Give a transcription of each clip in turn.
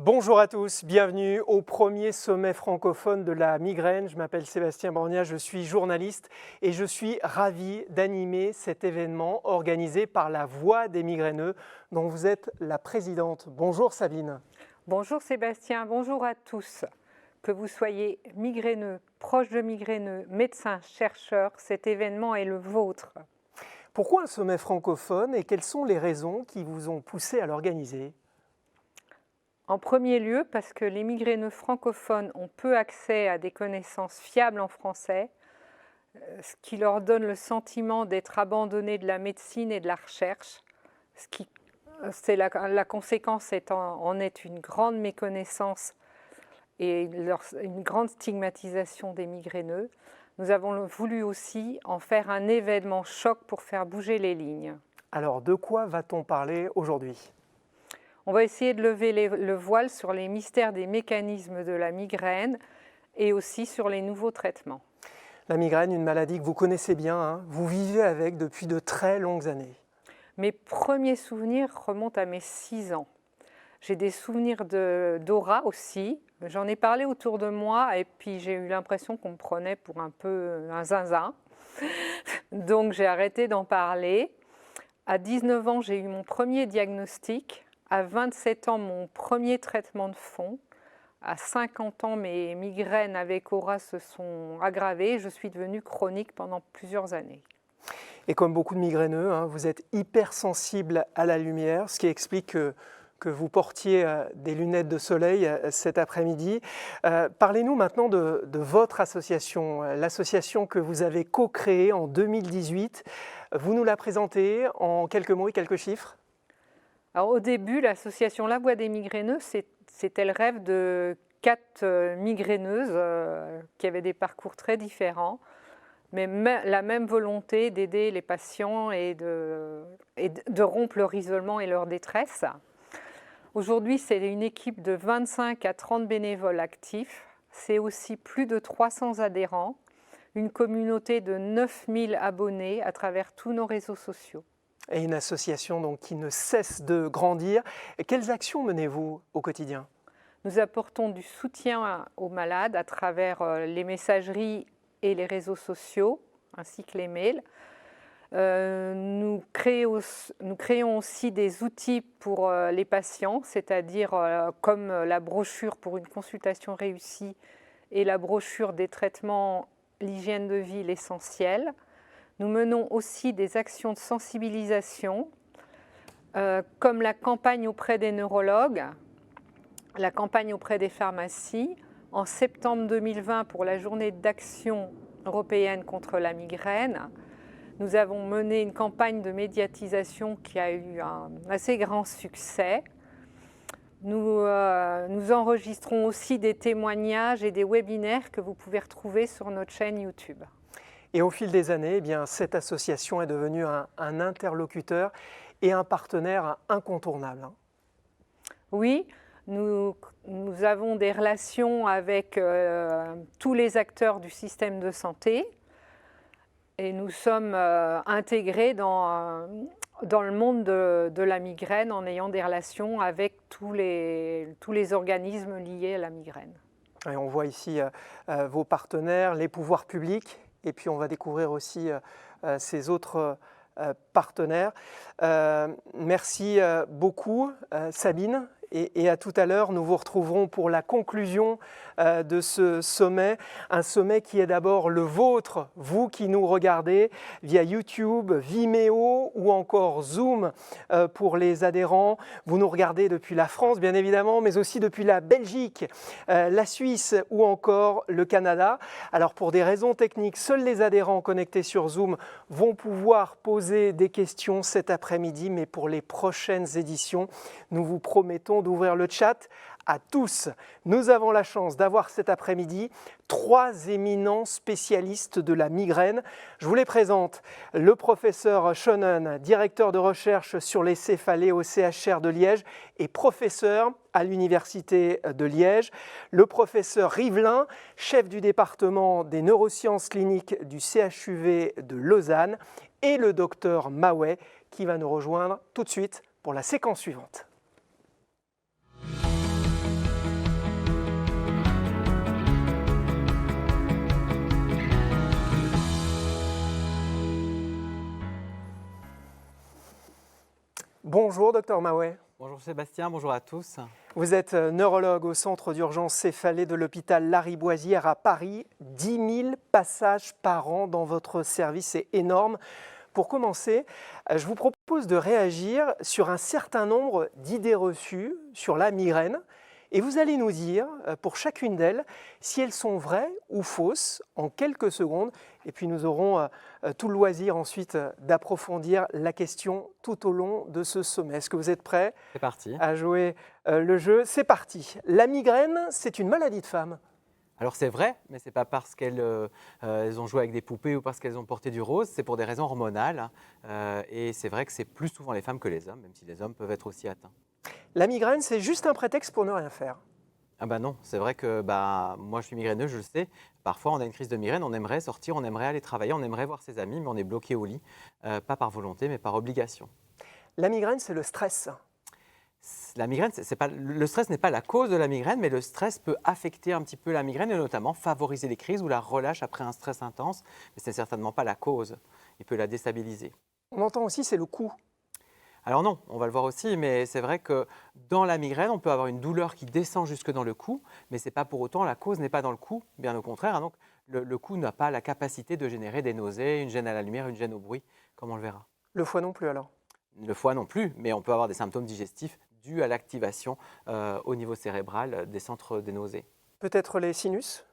Bonjour à tous, bienvenue au premier sommet francophone de la migraine. Je m'appelle Sébastien Borgna, je suis journaliste et je suis ravi d'animer cet événement organisé par la Voix des migraineux dont vous êtes la présidente. Bonjour Sabine. Bonjour Sébastien, bonjour à tous. Que vous soyez migraineux, proche de migraineux, médecin, chercheur, cet événement est le vôtre. Pourquoi un sommet francophone et quelles sont les raisons qui vous ont poussé à l'organiser ? En premier lieu, parce que les migraineux francophones ont peu accès à des connaissances fiables en français, ce qui leur donne le sentiment d'être abandonnés de la médecine et de la recherche. La conséquence en est une grande méconnaissance et une grande stigmatisation des migraineux. Nous avons voulu aussi en faire un événement choc pour faire bouger les lignes. Alors, de quoi va-t-on parler aujourd'hui ? On va essayer de lever le voile sur les mystères des mécanismes de la migraine et aussi sur les nouveaux traitements. La migraine, une maladie que vous connaissez bien, hein, vous vivez avec depuis de très longues années. Mes premiers souvenirs remontent à mes 6 ans. J'ai des souvenirs d'aura aussi. J'en ai parlé autour de moi et puis j'ai eu l'impression qu'on me prenait pour un peu un zinzin. Donc j'ai arrêté d'en parler. À 19 ans, j'ai eu mon premier diagnostic. À 27 ans, mon premier traitement de fond. À 50 ans, mes migraines avec aura se sont aggravées. Je suis devenue chronique pendant plusieurs années. Et comme beaucoup de migraineux, hein, vous êtes hypersensible à la lumière, ce qui explique que vous portiez des lunettes de soleil cet après-midi. Parlez-nous maintenant de votre association, l'association que vous avez co-créée en 2018. Vous nous la présentez en quelques mots et quelques chiffres ? Alors, au début, l'association La Voix des migraineux, c'était le rêve de 4 migraineuses qui avaient des parcours très différents, mais la même volonté d'aider les patients et de rompre leur isolement et leur détresse. Aujourd'hui, c'est une équipe de 25 à 30 bénévoles actifs. C'est aussi plus de 300 adhérents, une communauté de 9000 abonnés à travers tous nos réseaux sociaux. Et une association donc, qui ne cesse de grandir. Quelles actions menez-vous au quotidien ? Nous apportons du soutien aux malades à travers les messageries et les réseaux sociaux, ainsi que les mails. Nous créons aussi des outils pour les patients, c'est-à-dire comme la brochure pour une consultation réussie et la brochure des traitements, l'hygiène de vie, l'essentiel. Nous menons aussi des actions de sensibilisation, comme la campagne auprès des neurologues, la campagne auprès des pharmacies. En septembre 2020, pour la journée d'action européenne contre la migraine, nous avons mené une campagne de médiatisation qui a eu un assez grand succès. Nous enregistrons aussi des témoignages et des webinaires que vous pouvez retrouver sur notre chaîne YouTube. Et au fil des années, eh bien, cette association est devenue un interlocuteur et un partenaire incontournable. Oui, nous avons des relations avec tous les acteurs du système de santé et nous sommes intégrés dans le monde de la migraine en ayant des relations avec tous les organismes liés à la migraine. Et on voit ici vos partenaires, les pouvoirs publics. Et puis on va découvrir aussi ces autres partenaires. Merci beaucoup Sabine et à tout à l'heure. Nous vous retrouverons pour la conclusion de ce sommet. Un sommet qui est d'abord le vôtre, vous qui nous regardez via YouTube, Vimeo ou encore Zoom pour les adhérents. Vous nous regardez depuis la France bien évidemment, mais aussi depuis la Belgique, la Suisse ou encore le Canada. Alors pour des raisons techniques, seuls les adhérents connectés sur Zoom vont pouvoir poser des questions cet après-midi, mais pour les prochaines éditions, nous vous promettons d'ouvrir le chat à tous. Nous avons la chance d'avoir cet après-midi 3 éminents spécialistes de la migraine. Je vous les présente. Le professeur Schoenen, directeur de recherche sur les céphalées au CHR de Liège et professeur à l'Université de Liège. Le professeur Rivlin, chef du département des neurosciences cliniques du CHUV de Lausanne. Et le docteur Mahouet qui va nous rejoindre tout de suite pour la séquence suivante. Bonjour, docteur Mahouet. Bonjour Sébastien, bonjour à tous. Vous êtes neurologue au centre d'urgence céphalée de l'hôpital Lariboisière à Paris. 10 000 passages par an dans votre service, c'est énorme. Pour commencer, je vous propose de réagir sur un certain nombre d'idées reçues sur la migraine. Et vous allez nous dire, pour chacune d'elles, si elles sont vraies ou fausses en quelques secondes. Et puis nous aurons tout le loisir ensuite d'approfondir la question tout au long de ce sommet. Est-ce que vous êtes prêts C'est parti. à jouer le jeu? C'est parti. La migraine, c'est une maladie de femme. Alors c'est vrai, mais ce n'est pas parce qu'elles elles ont joué avec des poupées ou parce qu'elles ont porté du rose, c'est pour des raisons hormonales. Et c'est vrai que c'est plus souvent les femmes que les hommes, même si les hommes peuvent être aussi atteints. La migraine, c'est juste un prétexte pour ne rien faire. Ah bah non, c'est vrai que moi je suis migraineux, je le sais. Parfois on a une crise de migraine, on aimerait sortir, on aimerait aller travailler, on aimerait voir ses amis, mais on est bloqué au lit, pas par volonté, mais par obligation. La migraine, c'est le stress. La migraine, le stress n'est pas la cause de la migraine, mais le stress peut affecter un petit peu la migraine et notamment favoriser les crises ou la relâche après un stress intense, mais ce n'est certainement pas la cause. Il peut la déstabiliser. On entend aussi, c'est le cou. Alors non, on va le voir aussi, mais c'est vrai que dans la migraine, on peut avoir une douleur qui descend jusque dans le cou, mais c'est pas pour autant, la cause n'est pas dans le cou, bien au contraire. Donc le cou n'a pas la capacité de générer des nausées, une gêne à la lumière, une gêne au bruit, comme on le verra. Le foie non plus alors. Le foie non plus, mais on peut avoir des symptômes digestifs dus à l'activation au niveau cérébral des centres des nausées. Peut-être les sinus.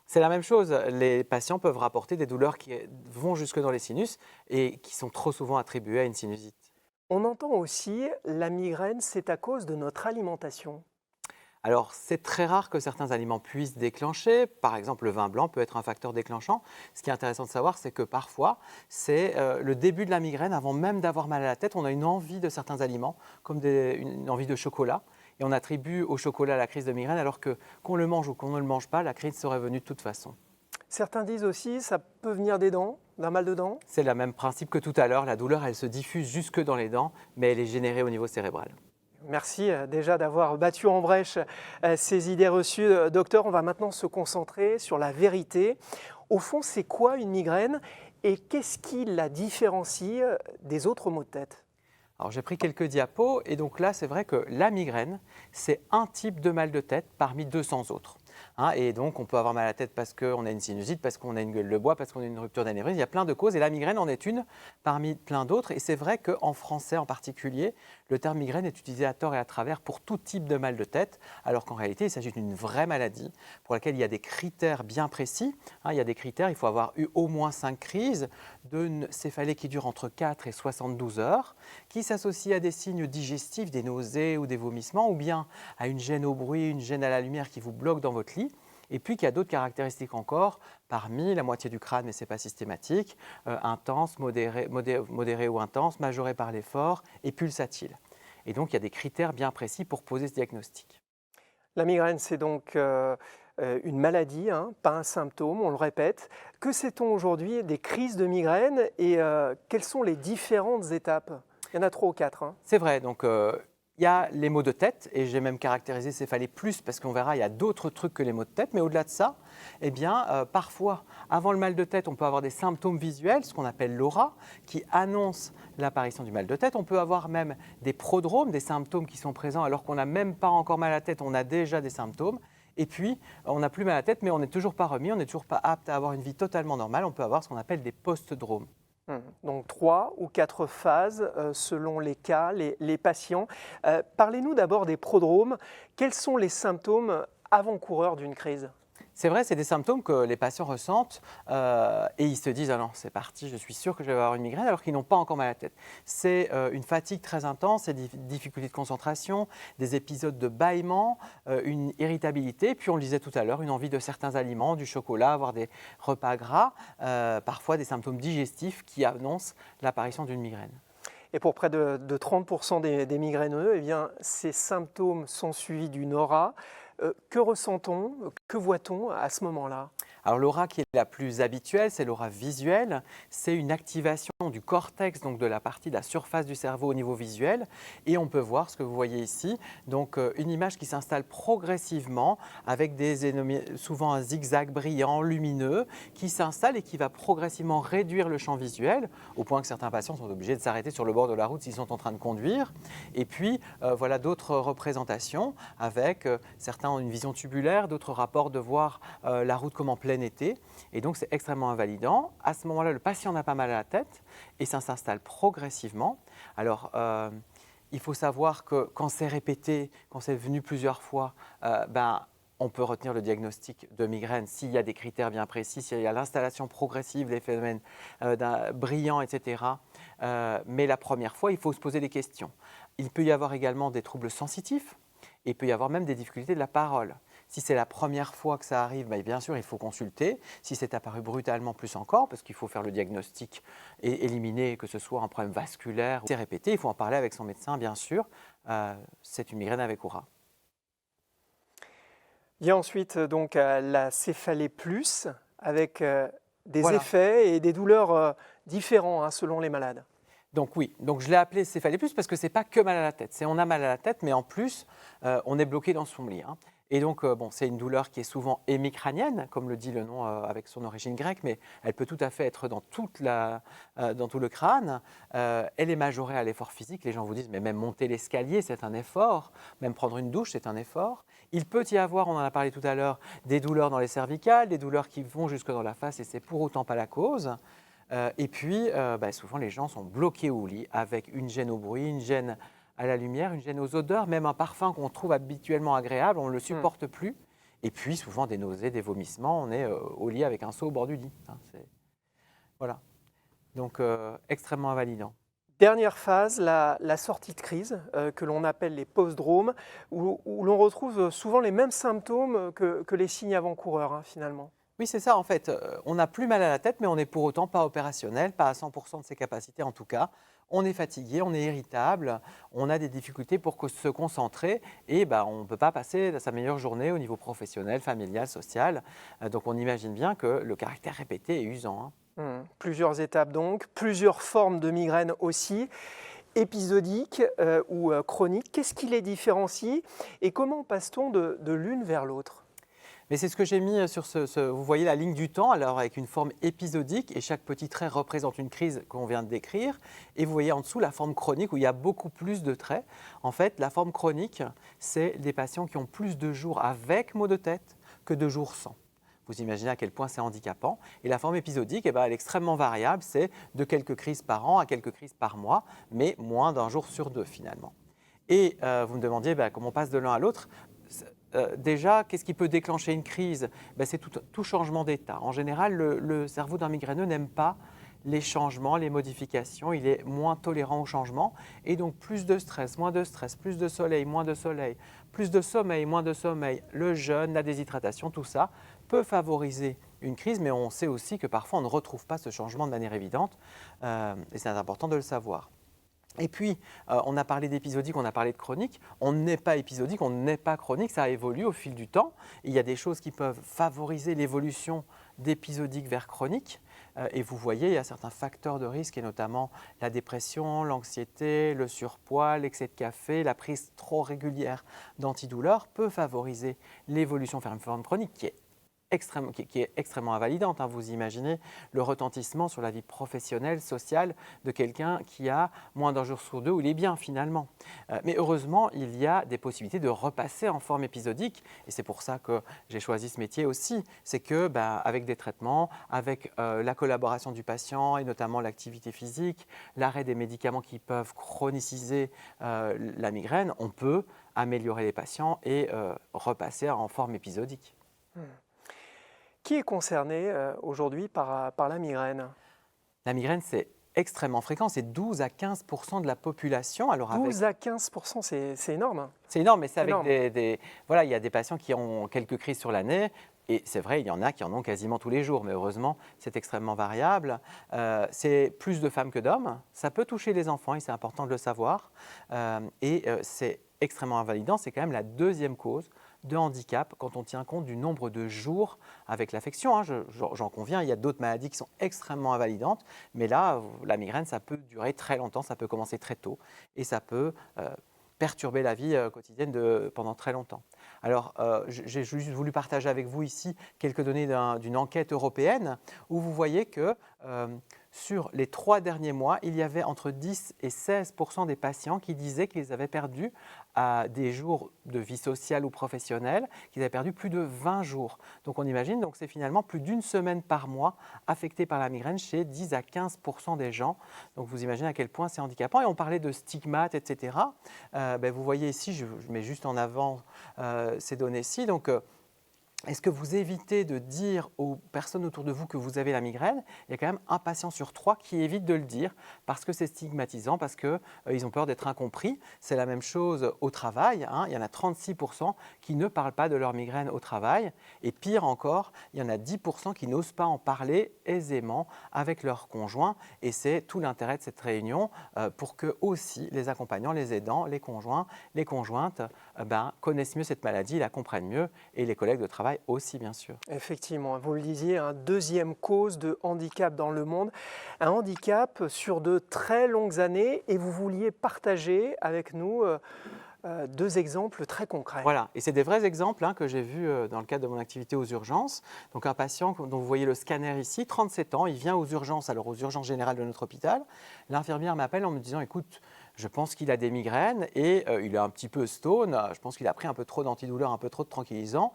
C'est la même chose, les patients peuvent rapporter des douleurs qui vont jusque dans les sinus et qui sont trop souvent attribuées à une sinusite. On entend aussi la migraine, c'est à cause de notre alimentation. Alors, c'est très rare que certains aliments puissent déclencher. Par exemple, le vin blanc peut être un facteur déclenchant. Ce qui est intéressant de savoir, c'est que parfois, c'est le début de la migraine. Avant même d'avoir mal à la tête, on a une envie de certains aliments, comme une envie de chocolat. Et on attribue au chocolat la crise de migraine, alors que qu'on le mange ou qu'on ne le mange pas, la crise serait venue de toute façon. Certains disent aussi ça peut venir des dents, d'un mal de dents. C'est le même principe que tout à l'heure. La douleur, elle se diffuse jusque dans les dents, mais elle est générée au niveau cérébral. Merci déjà d'avoir battu en brèche ces idées reçues. Docteur, on va maintenant se concentrer sur la vérité. Au fond, c'est quoi une migraine et qu'est-ce qui la différencie des autres maux de tête? Alors j'ai pris quelques diapos et donc là c'est vrai que la migraine c'est un type de mal de tête parmi 200 autres. Et donc on peut avoir mal à la tête parce qu'on a une sinusite, parce qu'on a une gueule de bois, parce qu'on a une rupture d'anévrisme, il y a plein de causes et la migraine en est une parmi plein d'autres et c'est vrai qu'en français en particulier le terme migraine est utilisé à tort et à travers pour tout type de mal de tête alors qu'en réalité il s'agit d'une vraie maladie pour laquelle il y a des critères bien précis. Il y a des critères, il faut avoir eu au moins 5 crises d'une céphalée qui dure entre 4 et 72 heures, qui s'associe à des signes digestifs, des nausées ou des vomissements, ou bien à une gêne au bruit, une gêne à la lumière qui vous bloque dans votre lit. Et puis qu'il y a d'autres caractéristiques encore, parmi la moitié du crâne, mais ce n'est pas systématique, intense, modéré ou intense, majoré par l'effort et pulsatile. Et donc il y a des critères bien précis pour poser ce diagnostic. La migraine, c'est donc une maladie, pas un symptôme, on le répète. Que sait-on aujourd'hui des crises de migraine et quelles sont les différentes étapes? Il y en a 3 ou 4. C'est vrai, donc il y a les maux de tête, et j'ai même caractérisé céphalée plus parce qu'on verra, il y a d'autres trucs que les maux de tête, mais au-delà de ça, parfois, avant le mal de tête, on peut avoir des symptômes visuels, ce qu'on appelle l'aura, qui annonce l'apparition du mal de tête. On peut avoir même des prodromes, des symptômes qui sont présents alors qu'on n'a même pas encore mal à la tête, on a déjà des symptômes. Et puis, on n'a plus mal à la tête, mais on n'est toujours pas remis, on n'est toujours pas apte à avoir une vie totalement normale. On peut avoir ce qu'on appelle des postdromes. Donc 3 ou 4 phases selon les cas, les patients. Parlez-nous d'abord des prodromes. Quels sont les symptômes avant-coureurs d'une crise? C'est vrai, c'est des symptômes que les patients ressentent et ils se disent « Ah non, c'est parti, je suis sûr que je vais avoir une migraine » alors qu'ils n'ont pas encore mal à la tête. C'est une fatigue très intense, des difficultés de concentration, des épisodes de bâillement, une irritabilité, puis on le disait tout à l'heure, une envie de certains aliments, du chocolat, voire des repas gras, parfois des symptômes digestifs qui annoncent l'apparition d'une migraine. Et pour près de 30% des migraineux, eh bien, ces symptômes sont suivis d'une aura. Que ressent-on, que voit-on à ce moment-là? Alors l'aura qui est la plus habituelle, c'est l'aura visuelle. C'est une activation du cortex, donc de la partie de la surface du cerveau au niveau visuel. Et on peut voir ce que vous voyez ici, donc une image qui s'installe progressivement avec souvent un zigzag brillant, lumineux, qui s'installe et qui va progressivement réduire le champ visuel, au point que certains patients sont obligés de s'arrêter sur le bord de la route s'ils sont en train de conduire. Et puis voilà d'autres représentations avec certains ont une vision tubulaire, d'autres rapportent de voir la route comme en plein été. Et donc c'est extrêmement invalidant. À ce moment-là, le patient n'a pas mal à la tête et ça s'installe progressivement. Alors, il faut savoir que quand c'est répété, quand c'est venu plusieurs fois, on peut retenir le diagnostic de migraine s'il y a des critères bien précis, s'il y a l'installation progressive des phénomènes brillants, etc. Mais la première fois, il faut se poser des questions. Il peut y avoir également des troubles sensitifs et il peut y avoir même des difficultés de la parole. Si c'est la première fois que ça arrive, bien sûr, il faut consulter. Si c'est apparu brutalement, plus encore, parce qu'il faut faire le diagnostic et éliminer que ce soit un problème vasculaire. C'est répété, il faut en parler avec son médecin, bien sûr. C'est une migraine avec aura. Il y a ensuite donc la céphalée plus, avec des Voilà. effets et des douleurs différents selon les malades. Donc oui, donc je l'ai appelé céphalée plus parce que ce n'est pas que mal à la tête. On a mal à la tête, mais en plus, on est bloqué dans son lit. Et donc, c'est une douleur qui est souvent hémicrânienne, comme le dit le nom avec son origine grecque, mais elle peut tout à fait être dans tout le crâne. Elle est majorée à l'effort physique. Les gens vous disent, mais même monter l'escalier, c'est un effort. Même prendre une douche, c'est un effort. Il peut y avoir, on en a parlé tout à l'heure, des douleurs dans les cervicales, des douleurs qui vont jusque dans la face, et c'est pour autant pas la cause. Et puis, souvent, les gens sont bloqués au lit avec une gêne au bruit, une gêne à la lumière, une gêne aux odeurs, même un parfum qu'on trouve habituellement agréable, on ne le supporte plus. Et puis, souvent, des nausées, des vomissements, on est au lit avec un seau au bord du lit. Voilà. Donc, extrêmement invalidant. Dernière phase, la sortie de crise, que l'on appelle les post-dromes, où l'on retrouve souvent les mêmes symptômes que les signes avant-coureurs, finalement. Oui, c'est ça, en fait. On n'a plus mal à la tête, mais on n'est pour autant pas opérationnel, pas à 100% de ses capacités en tout cas. On est fatigué, on est irritable, on a des difficultés pour se concentrer et on ne peut pas passer sa meilleure journée au niveau professionnel, familial, social. Donc on imagine bien que le caractère répété est usant. Plusieurs étapes donc, plusieurs formes de migraine aussi, épisodiques ou chroniques. Qu'est-ce qui les différencie et comment passe-t-on de l'une vers l'autre ? Mais c'est ce que j'ai mis sur vous voyez la ligne du temps, alors avec une forme épisodique, et chaque petit trait représente une crise qu'on vient de décrire. Et vous voyez en dessous la forme chronique où il y a beaucoup plus de traits. En fait, la forme chronique, c'est des patients qui ont plus de jours avec maux de tête que de jours sans. Vous imaginez à quel point c'est handicapant. Et la forme épisodique, elle est extrêmement variable, c'est de quelques crises par an à quelques crises par mois, mais moins d'un jour sur deux finalement. Et vous me demandiez comment on passe de l'un à l'autre. Déjà, qu'est-ce qui peut déclencher une crise ? C'est tout changement d'état. En général, le cerveau d'un migraineux n'aime pas les changements, les modifications. Il est moins tolérant aux changements. Et donc, plus de stress, moins de stress, plus de soleil, moins de soleil, plus de sommeil, moins de sommeil, le jeûne, la déshydratation, tout ça peut favoriser une crise. Mais on sait aussi que parfois, on ne retrouve pas ce changement de manière évidente. Et c'est important de le savoir. Et puis, on a parlé d'épisodique, on a parlé de chronique. On n'est pas épisodique, on n'est pas chronique, ça évolue au fil du temps. Il y a des choses qui peuvent favoriser l'évolution d'épisodique vers chronique. Et vous voyez, il y a certains facteurs de risque, et notamment la dépression, l'anxiété, le surpoids, l'excès de café, la prise trop régulière d'antidouleurs peut favoriser l'évolution vers une forme chronique qui est extrêmement invalidante. Vous imaginez le retentissement sur la vie professionnelle, sociale de quelqu'un qui a moins d'un jour sur deux où il est bien finalement. Mais heureusement, il y a des possibilités de repasser en forme épisodique et c'est pour ça que j'ai choisi ce métier aussi. C'est que avec des traitements, avec la collaboration du patient et notamment l'activité physique, l'arrêt des médicaments qui peuvent chroniciser la migraine, on peut améliorer les patients et repasser en forme épisodique. Qui est concerné aujourd'hui par la migraine ? La migraine, c'est extrêmement fréquent, c'est 12 à 15% de la population. Alors 12 à 15%, c'est énorme. C'est énorme, mais c'est avec énorme. Voilà, il y a des patients qui ont quelques crises sur l'année, et c'est vrai, il y en a qui en ont quasiment tous les jours, mais heureusement, c'est extrêmement variable. C'est plus de femmes que d'hommes, ça peut toucher les enfants, et c'est important de le savoir, c'est extrêmement invalidant, c'est quand même la deuxième cause de handicap quand on tient compte du nombre de jours avec l'affection. J'en conviens, il y a d'autres maladies qui sont extrêmement invalidantes, mais là, la migraine, ça peut durer très longtemps, ça peut commencer très tôt et ça peut perturber la vie quotidienne pendant très longtemps. Alors, j'ai juste voulu partager avec vous ici quelques données d'une enquête européenne où vous voyez que sur les 3 derniers mois, il y avait entre 10 et 16% des patients qui disaient qu'ils avaient perdu des jours de vie sociale ou professionnelle, qu'ils avaient perdu plus de 20 jours. Donc on imagine, donc c'est finalement plus d'une semaine par mois affectée par la migraine chez 10 à 15% des gens. Donc vous imaginez à quel point c'est handicapant. Et on parlait de stigmates, etc. Vous voyez ici, je mets juste en avant ces données-ci. Donc, est-ce que vous évitez de dire aux personnes autour de vous que vous avez la migraine? Il y a quand même un patient sur 3 qui évite de le dire parce que c'est stigmatisant, parce qu'ils ont peur d'être incompris. C'est la même chose au travail. Il y en a 36% qui ne parlent pas de leur migraine au travail. Et pire encore, il y en a 10% qui n'osent pas en parler aisément avec leur conjoint. Et c'est tout l'intérêt de cette réunion pour que aussi les accompagnants, les aidants, les conjoints, les conjointes connaissent mieux cette maladie, la comprennent mieux et les collègues de travail aussi, bien sûr. Effectivement, vous le disiez, deuxième cause de handicap dans le monde, un handicap sur de très longues années, et vous vouliez partager avec nous 2 exemples très concrets. Voilà, et c'est des vrais exemples que j'ai vus dans le cadre de mon activité aux urgences. Donc un patient dont vous voyez le scanner ici, 37 ans, il vient aux urgences, alors aux urgences générales de notre hôpital. L'infirmière m'appelle en me disant, écoute, je pense qu'il a des migraines et il est un petit peu stone, je pense qu'il a pris un peu trop d'antidouleurs, un peu trop de tranquillisants.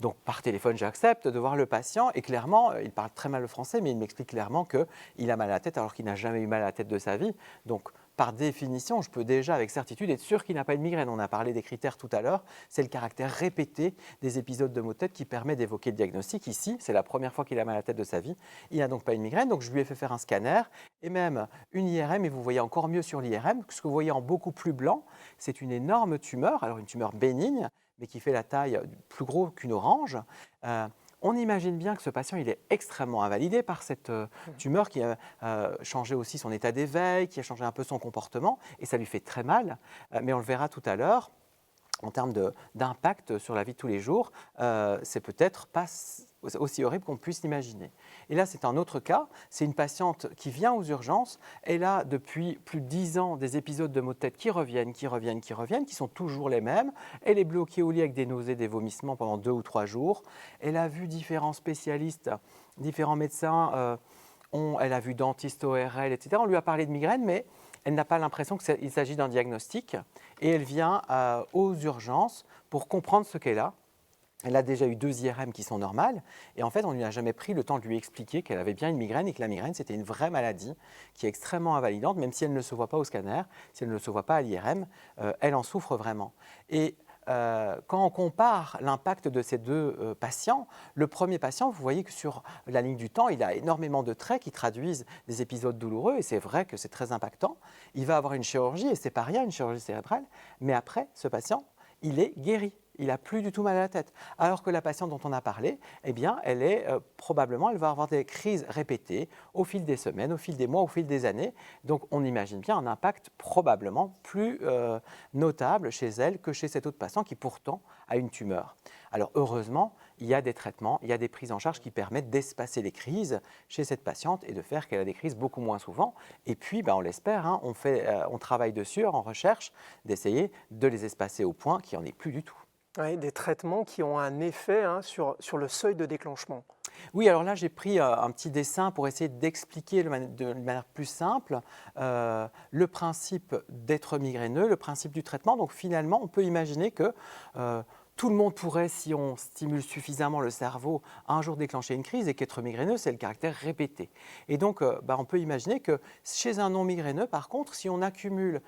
Donc par téléphone, j'accepte de voir le patient et clairement, il parle très mal le français, mais il m'explique clairement qu'il a mal à la tête alors qu'il n'a jamais eu mal à la tête de sa vie. Donc par définition, je peux déjà avec certitude être sûr qu'il n'a pas une migraine. On a parlé des critères tout à l'heure, c'est le caractère répété des épisodes de maux de tête qui permet d'évoquer le diagnostic. Ici, c'est la première fois qu'il a mal à la tête de sa vie, il n'a donc pas une migraine, donc je lui ai fait faire un scanner et même une IRM, et vous voyez encore mieux sur l'IRM, ce que vous voyez en beaucoup plus blanc, c'est une énorme tumeur, alors une tumeur bénigne, mais qui fait la taille plus gros qu'une orange. On imagine bien que ce patient il est extrêmement invalidé par cette tumeur qui a changé aussi son état d'éveil, qui a changé un peu son comportement, et ça lui fait très mal. Mais on le verra tout à l'heure, en termes d'impact sur la vie de tous les jours, c'est peut-être pas aussi horrible qu'on puisse l'imaginer. Et là, c'est un autre cas. C'est une patiente qui vient aux urgences. Elle a depuis plus de 10 ans des épisodes de maux de tête qui reviennent, qui sont toujours les mêmes. Elle est bloquée au lit avec des nausées, des vomissements pendant 2 ou 3 jours. Elle a vu différents spécialistes, différents médecins. Elle a vu dentiste, ORL, etc. On lui a parlé de migraine, mais elle n'a pas l'impression qu'il s'agit d'un diagnostic. Et elle vient aux urgences pour comprendre ce qu'elle a. Elle a déjà eu 2 IRM qui sont normales et en fait, on ne lui a jamais pris le temps de lui expliquer qu'elle avait bien une migraine et que la migraine, c'était une vraie maladie qui est extrêmement invalidante, même si elle ne se voit pas au scanner, si elle ne se voit pas à l'IRM, elle en souffre vraiment. Et quand on compare l'impact de ces 2 patients, le premier patient, vous voyez que sur la ligne du temps, il a énormément de traits qui traduisent des épisodes douloureux et c'est vrai que c'est très impactant. Il va avoir une chirurgie et c'est pas rien, une chirurgie cérébrale, mais après, ce patient, il est guéri. Il n'a plus du tout mal à la tête. Alors que la patiente dont on a parlé, eh bien, elle va avoir des crises répétées au fil des semaines, au fil des mois, au fil des années. Donc, on imagine bien un impact probablement plus notable chez elle que chez cet autre patient qui pourtant a une tumeur. Alors, heureusement, il y a des traitements, il y a des prises en charge qui permettent d'espacer les crises chez cette patiente et de faire qu'elle a des crises beaucoup moins souvent. Et puis, on l'espère, on travaille dessus en recherche d'essayer de les espacer au point qu'il n'y en ait plus du tout. Oui, des traitements qui ont un effet sur le seuil de déclenchement. Oui, alors là, j'ai pris un petit dessin pour essayer d'expliquer de manière plus simple le principe d'être migraineux, le principe du traitement. Donc finalement, on peut imaginer que tout le monde pourrait, si on stimule suffisamment le cerveau, un jour déclencher une crise et qu'être migraineux, c'est le caractère répété. Et donc, on peut imaginer que chez un non migraineux, par contre, si on accumule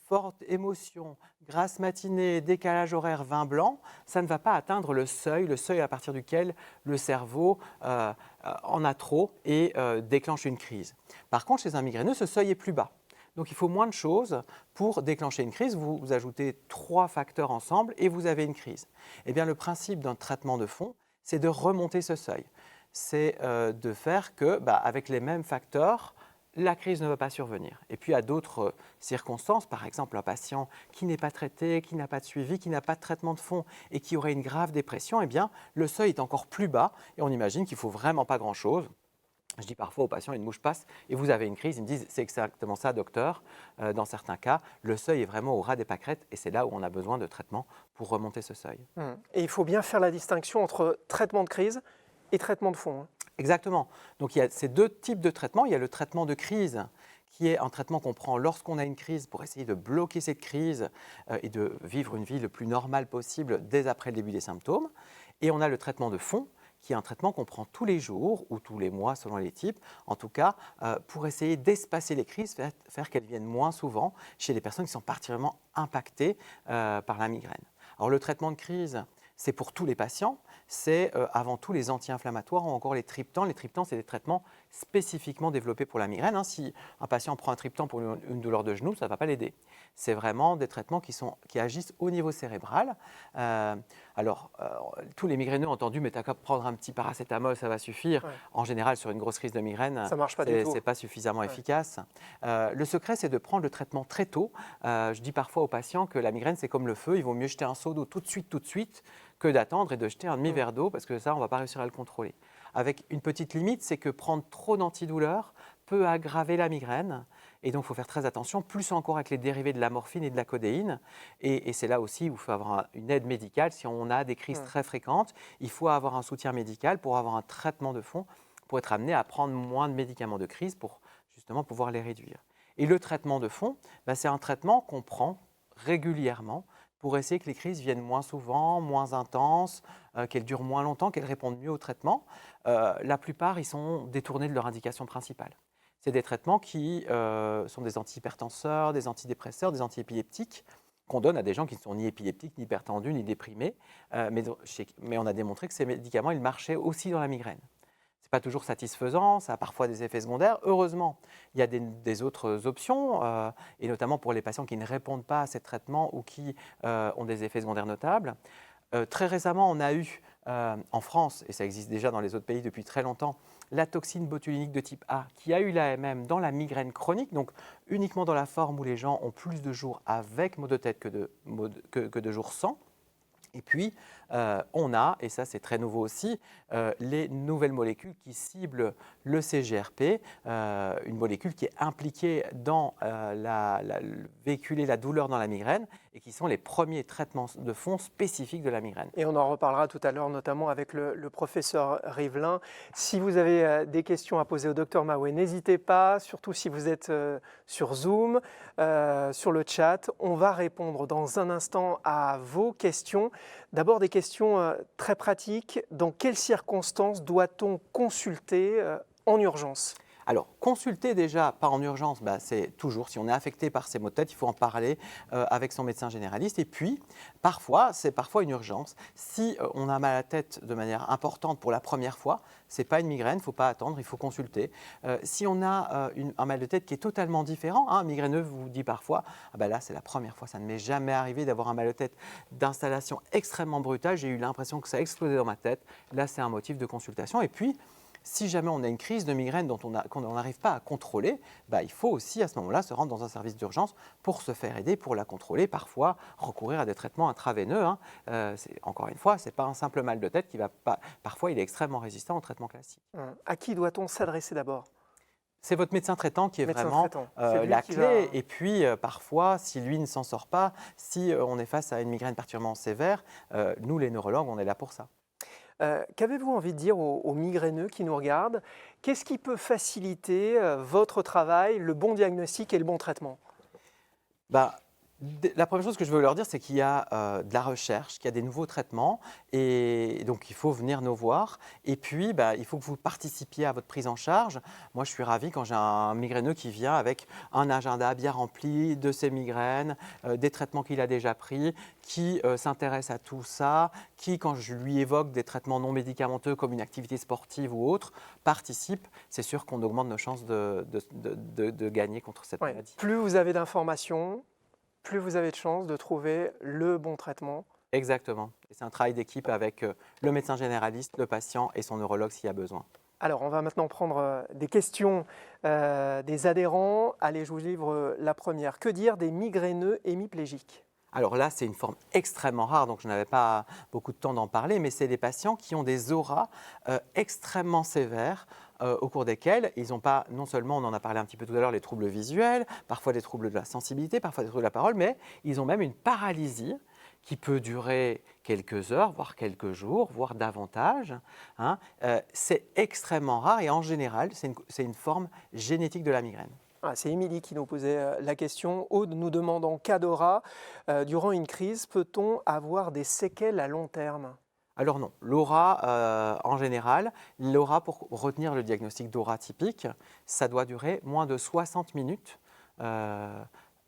forte émotion, grasse matinée, décalage horaire, vin blanc, ça ne va pas atteindre le seuil à partir duquel le cerveau en a trop et déclenche une crise. Par contre, chez un migraineux, ce seuil est plus bas. Donc il faut moins de choses pour déclencher une crise. Vous ajoutez 3 facteurs ensemble et vous avez une crise. Eh bien, le principe d'un traitement de fond, c'est de remonter ce seuil. C'est de faire que, avec les mêmes facteurs, la crise ne va pas survenir. Et puis à d'autres circonstances, par exemple un patient qui n'est pas traité, qui n'a pas de suivi, qui n'a pas de traitement de fond et qui aurait une grave dépression, eh bien le seuil est encore plus bas et on imagine qu'il ne faut vraiment pas grand-chose. Je dis parfois aux patients, une mouche passe et vous avez une crise, ils me disent c'est exactement ça docteur. Dans certains cas, le seuil est vraiment au ras des pâquerettes et c'est là où on a besoin de traitement pour remonter ce seuil. Et il faut bien faire la distinction entre traitement de crise et traitement de fond. Exactement. Donc il y a ces deux types de traitements. Il y a le traitement de crise qui est un traitement qu'on prend lorsqu'on a une crise pour essayer de bloquer cette crise et de vivre une vie le plus normale possible dès après le début des symptômes. Et on a le traitement de fond qui est un traitement qu'on prend tous les jours ou tous les mois selon les types, en tout cas pour essayer d'espacer les crises, faire qu'elles viennent moins souvent chez les personnes qui sont particulièrement impactées par la migraine. Alors le traitement de crise, c'est pour tous les patients, c'est avant tout les anti-inflammatoires ou encore les triptans. Les triptans, c'est des traitements spécifiquement développés pour la migraine. Si un patient prend un triptan pour une douleur de genou, ça ne va pas l'aider. C'est vraiment des traitements qui agissent au niveau cérébral. Tous les migraineux ont entendu, mais tu as qu'à prendre un petit paracétamol, ça va suffire. Ouais. En général, sur une grosse crise de migraine, Ça marche pas du tout. c'est pas suffisamment efficace. Le secret, c'est de prendre le traitement très tôt. Je dis parfois aux patients que la migraine, c'est comme le feu. Il vaut mieux jeter un seau d'eau tout de suite, que d'attendre et de jeter un demi-verre d'eau, parce que ça, on ne va pas réussir à le contrôler. Avec une petite limite, c'est que prendre trop d'antidouleurs peut aggraver la migraine. Et donc, il faut faire très attention, plus encore avec les dérivés de la morphine et de la codéine. Et c'est là aussi où il faut avoir une aide médicale. Si on a des crises très fréquentes, il faut avoir un soutien médical pour avoir un traitement de fond, pour être amené à prendre moins de médicaments de crise pour justement pouvoir les réduire. Et le traitement de fond, c'est un traitement qu'on prend régulièrement pour essayer que les crises viennent moins souvent, moins intenses, qu'elles durent moins longtemps, qu'elles répondent mieux au traitement. La plupart, ils sont détournés de leur indication principale. C'est des traitements qui sont des antihypertenseurs, des antidépresseurs, des antiépileptiques qu'on donne à des gens qui ne sont ni épileptiques, ni hypertendus, ni déprimés. Mais on a démontré que ces médicaments, ils marchaient aussi dans la migraine. Ce n'est pas toujours satisfaisant, ça a parfois des effets secondaires. Heureusement, il y a des autres options, et notamment pour les patients qui ne répondent pas à ces traitements ou qui ont des effets secondaires notables. Très récemment, on a eu en France, et ça existe déjà dans les autres pays depuis très longtemps, la toxine botulinique de type A qui a eu l'AMM dans la migraine chronique, donc uniquement dans la forme où les gens ont plus de jours avec maux de tête que de jours sans. Et puis, on a, et ça c'est très nouveau aussi, les nouvelles molécules qui ciblent le CGRP, une molécule qui est impliquée dans véhiculer la douleur dans la migraine et qui sont les premiers traitements de fond spécifiques de la migraine. Et on en reparlera tout à l'heure, notamment avec le professeur Rivlin. Si vous avez des questions à poser au docteur Mahoué, n'hésitez pas, surtout si vous êtes sur Zoom, sur le chat. On va répondre dans un instant à vos questions. D'abord des questions très pratiques. Dans quelles circonstances doit-on consulter en urgence ? Alors, consulter déjà, pas en urgence, c'est toujours, si on est affecté par ces maux de tête, il faut en parler avec son médecin généraliste. Et puis, c'est parfois une urgence. Si on a mal à la tête de manière importante pour la première fois, ce n'est pas une migraine, il ne faut pas attendre, il faut consulter. Si on a un mal de tête qui est totalement différent, un migraineux vous dit parfois, là c'est la première fois, ça ne m'est jamais arrivé d'avoir un mal de tête d'installation extrêmement brutale, j'ai eu l'impression que ça explosait dans ma tête, là c'est un motif de consultation. Et puis, si jamais on a une crise de migraine qu'on n'arrive pas à contrôler, il faut aussi à ce moment-là se rendre dans un service d'urgence pour se faire aider, pour la contrôler, parfois recourir à des traitements intraveineux. Encore une fois, ce n'est pas un simple mal de tête qui va pas. Parfois, il est extrêmement résistant au traitement classique. À qui doit-on s'adresser d'abord ? C'est votre médecin traitant qui est vraiment la clé. Et puis, parfois, si lui ne s'en sort pas, si on est face à une migraine particulièrement sévère, nous, les neurologues, on est là pour ça. Qu'avez-vous envie de dire aux migraineux qui nous regardent ? Qu'est-ce qui peut faciliter votre travail, le bon diagnostic et le bon traitement ? La première chose que je veux leur dire, c'est qu'il y a de la recherche, qu'il y a des nouveaux traitements et donc il faut venir nous voir. Et puis, il faut que vous participiez à votre prise en charge. Moi, je suis ravi quand j'ai un migraineux qui vient avec un agenda bien rempli de ses migraines, des traitements qu'il a déjà pris, qui s'intéresse à tout ça, qui, quand je lui évoque des traitements non médicamenteux comme une activité sportive ou autre, participe. C'est sûr qu'on augmente nos chances de gagner contre cette maladie. Plus vous avez d'informations, plus vous avez de chances de trouver le bon traitement. Exactement. Et c'est un travail d'équipe avec le médecin généraliste, le patient et son neurologue s'il y a besoin. Alors, on va maintenant prendre des questions des adhérents. Allez, je vous livre la première. Que dire des migraineux hémiplégiques? Alors là, c'est une forme extrêmement rare, donc je n'avais pas beaucoup de temps d'en parler, mais c'est des patients qui ont des auras extrêmement sévères au cours desquels ils n'ont pas, non seulement, on en a parlé un petit peu tout à l'heure, les troubles visuels, parfois des troubles de la sensibilité, parfois des troubles de la parole, mais ils ont même une paralysie qui peut durer quelques heures, voire quelques jours, voire davantage. Hein. C'est extrêmement rare et en général, c'est une forme génétique de la migraine. Ah, c'est Émilie qui nous posait la question. Aude nous demande en cas d'aura, durant une crise, peut-on avoir des séquelles à long terme? Alors non, l'aura, en général, l'aura, pour retenir le diagnostic d'aura typique, ça doit durer moins de 60 minutes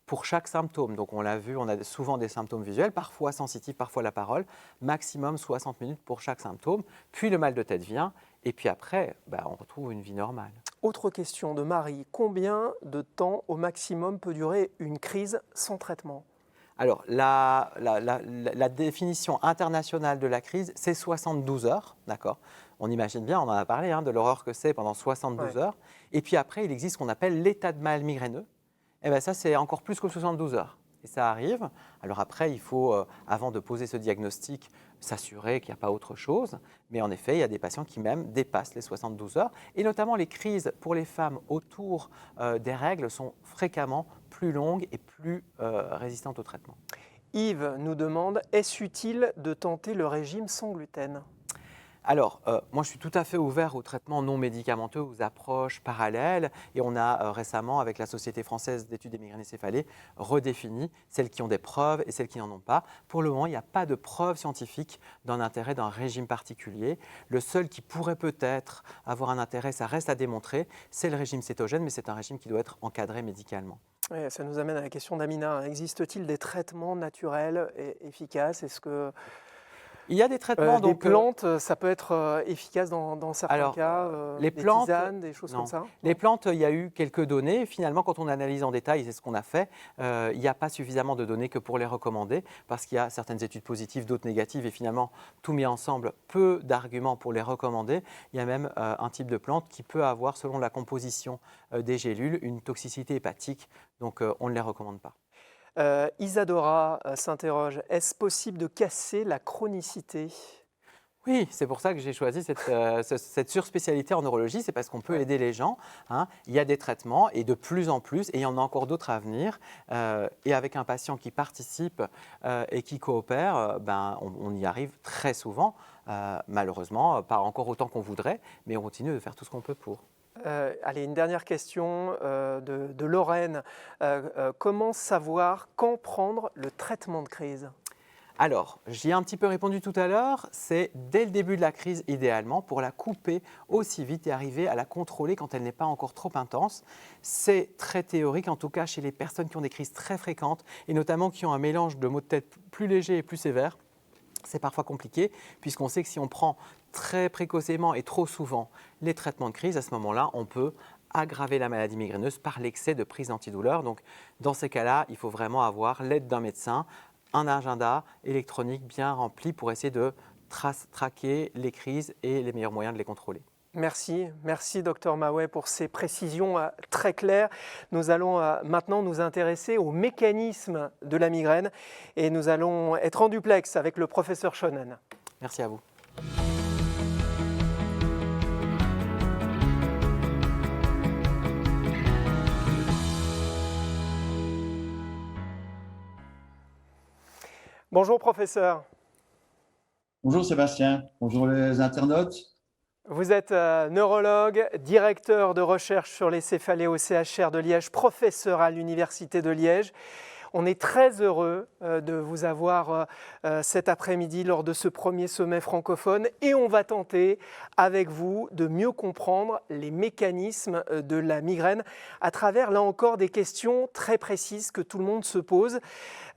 pour chaque symptôme. Donc on l'a vu, on a souvent des symptômes visuels, parfois sensitifs, parfois la parole, maximum 60 minutes pour chaque symptôme, puis le mal de tête vient, et puis après, on retrouve une vie normale. Autre question de Marie. Combien de temps au maximum peut durer une crise sans traitement? Alors, la définition internationale de la crise, c'est 72 heures, d'accord? On imagine bien, on en a parlé, de l'horreur que c'est pendant 72 heures. Et puis après, il existe ce qu'on appelle l'état de mal migraineux. Et bien ça, c'est encore plus que 72 heures. Et ça arrive. Alors après, il faut, avant de poser ce diagnostic, s'assurer qu'il n'y a pas autre chose. Mais en effet, il y a des patients qui même dépassent les 72 heures. Et notamment, les crises pour les femmes autour des règles sont fréquemment plus longues et plus résistantes au traitement. Yves nous demande, est-ce utile de tenter le régime sans gluten? Alors, moi, je suis tout à fait ouvert aux traitements non médicamenteux, aux approches parallèles. Et on a récemment, avec la Société française d'études des migraines et céphalées, redéfini celles qui ont des preuves et celles qui n'en ont pas. Pour le moment, il n'y a pas de preuve scientifique d'un intérêt d'un régime particulier. Le seul qui pourrait peut-être avoir un intérêt, ça reste à démontrer, c'est le régime cétogène, mais c'est un régime qui doit être encadré médicalement. Et ça nous amène à la question d'Amina. Existe-t-il des traitements naturels et efficaces? Est-ce que il y a des traitements, des plantes, ça peut être efficace dans certains cas, les des plantes, tisanes, des choses non. comme ça? Les plantes, il y a eu quelques données. Finalement, quand on analyse en détail, c'est ce qu'on a fait, il n'y a pas suffisamment de données que pour les recommander, parce qu'il y a certaines études positives, d'autres négatives, et finalement, tout mis ensemble, peu d'arguments pour les recommander. Il y a même un type de plante qui peut avoir, selon la composition des gélules, une toxicité hépatique, donc on ne les recommande pas. Isadora s'interroge, est-ce possible de casser la chronicité? Oui, c'est pour ça que j'ai choisi cette surspécialité en neurologie, c'est parce qu'on peut aider les gens. Il y a des traitements et de plus en plus, et il y en a encore d'autres à venir. Et avec un patient qui participe et qui coopère, on y arrive très souvent. Malheureusement, pas encore autant qu'on voudrait, mais on continue de faire tout ce qu'on peut pour. Allez, une dernière question de Lorraine. Comment savoir quand prendre le traitement de crise? Alors, j'y ai un petit peu répondu tout à l'heure, c'est dès le début de la crise idéalement pour la couper aussi vite et arriver à la contrôler quand elle n'est pas encore trop intense. C'est très théorique, en tout cas chez les personnes qui ont des crises très fréquentes et notamment qui ont un mélange de maux de tête plus légers et plus sévères. C'est parfois compliqué puisqu'on sait que si on prend très précocement et trop souvent les traitements de crise, à ce moment-là, on peut aggraver la maladie migraineuse par l'excès de prise d'antidouleur. Donc, dans ces cas-là, il faut vraiment avoir l'aide d'un médecin, un agenda électronique bien rempli pour essayer de traquer les crises et les meilleurs moyens de les contrôler. Merci, merci Dr Mahouet pour ces précisions très claires. Nous allons maintenant nous intéresser au mécanisme de la migraine et nous allons être en duplex avec le professeur Schoenen. Merci à vous. Bonjour professeur. Bonjour Sébastien, bonjour les internautes. Vous êtes neurologue, directeur de recherche sur les céphalées au CHR de Liège, professeur à l'Université de Liège. On est très heureux de vous avoir cet après-midi lors de ce premier sommet francophone et on va tenter avec vous de mieux comprendre les mécanismes de la migraine à travers là encore des questions très précises que tout le monde se pose.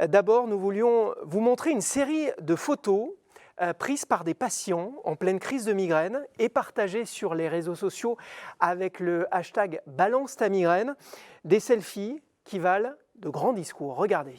D'abord, nous voulions vous montrer une série de photos prises par des patients en pleine crise de migraine et partagées sur les réseaux sociaux avec le hashtag Balance ta migraine, des selfies qui valent de grands discours. Regardez.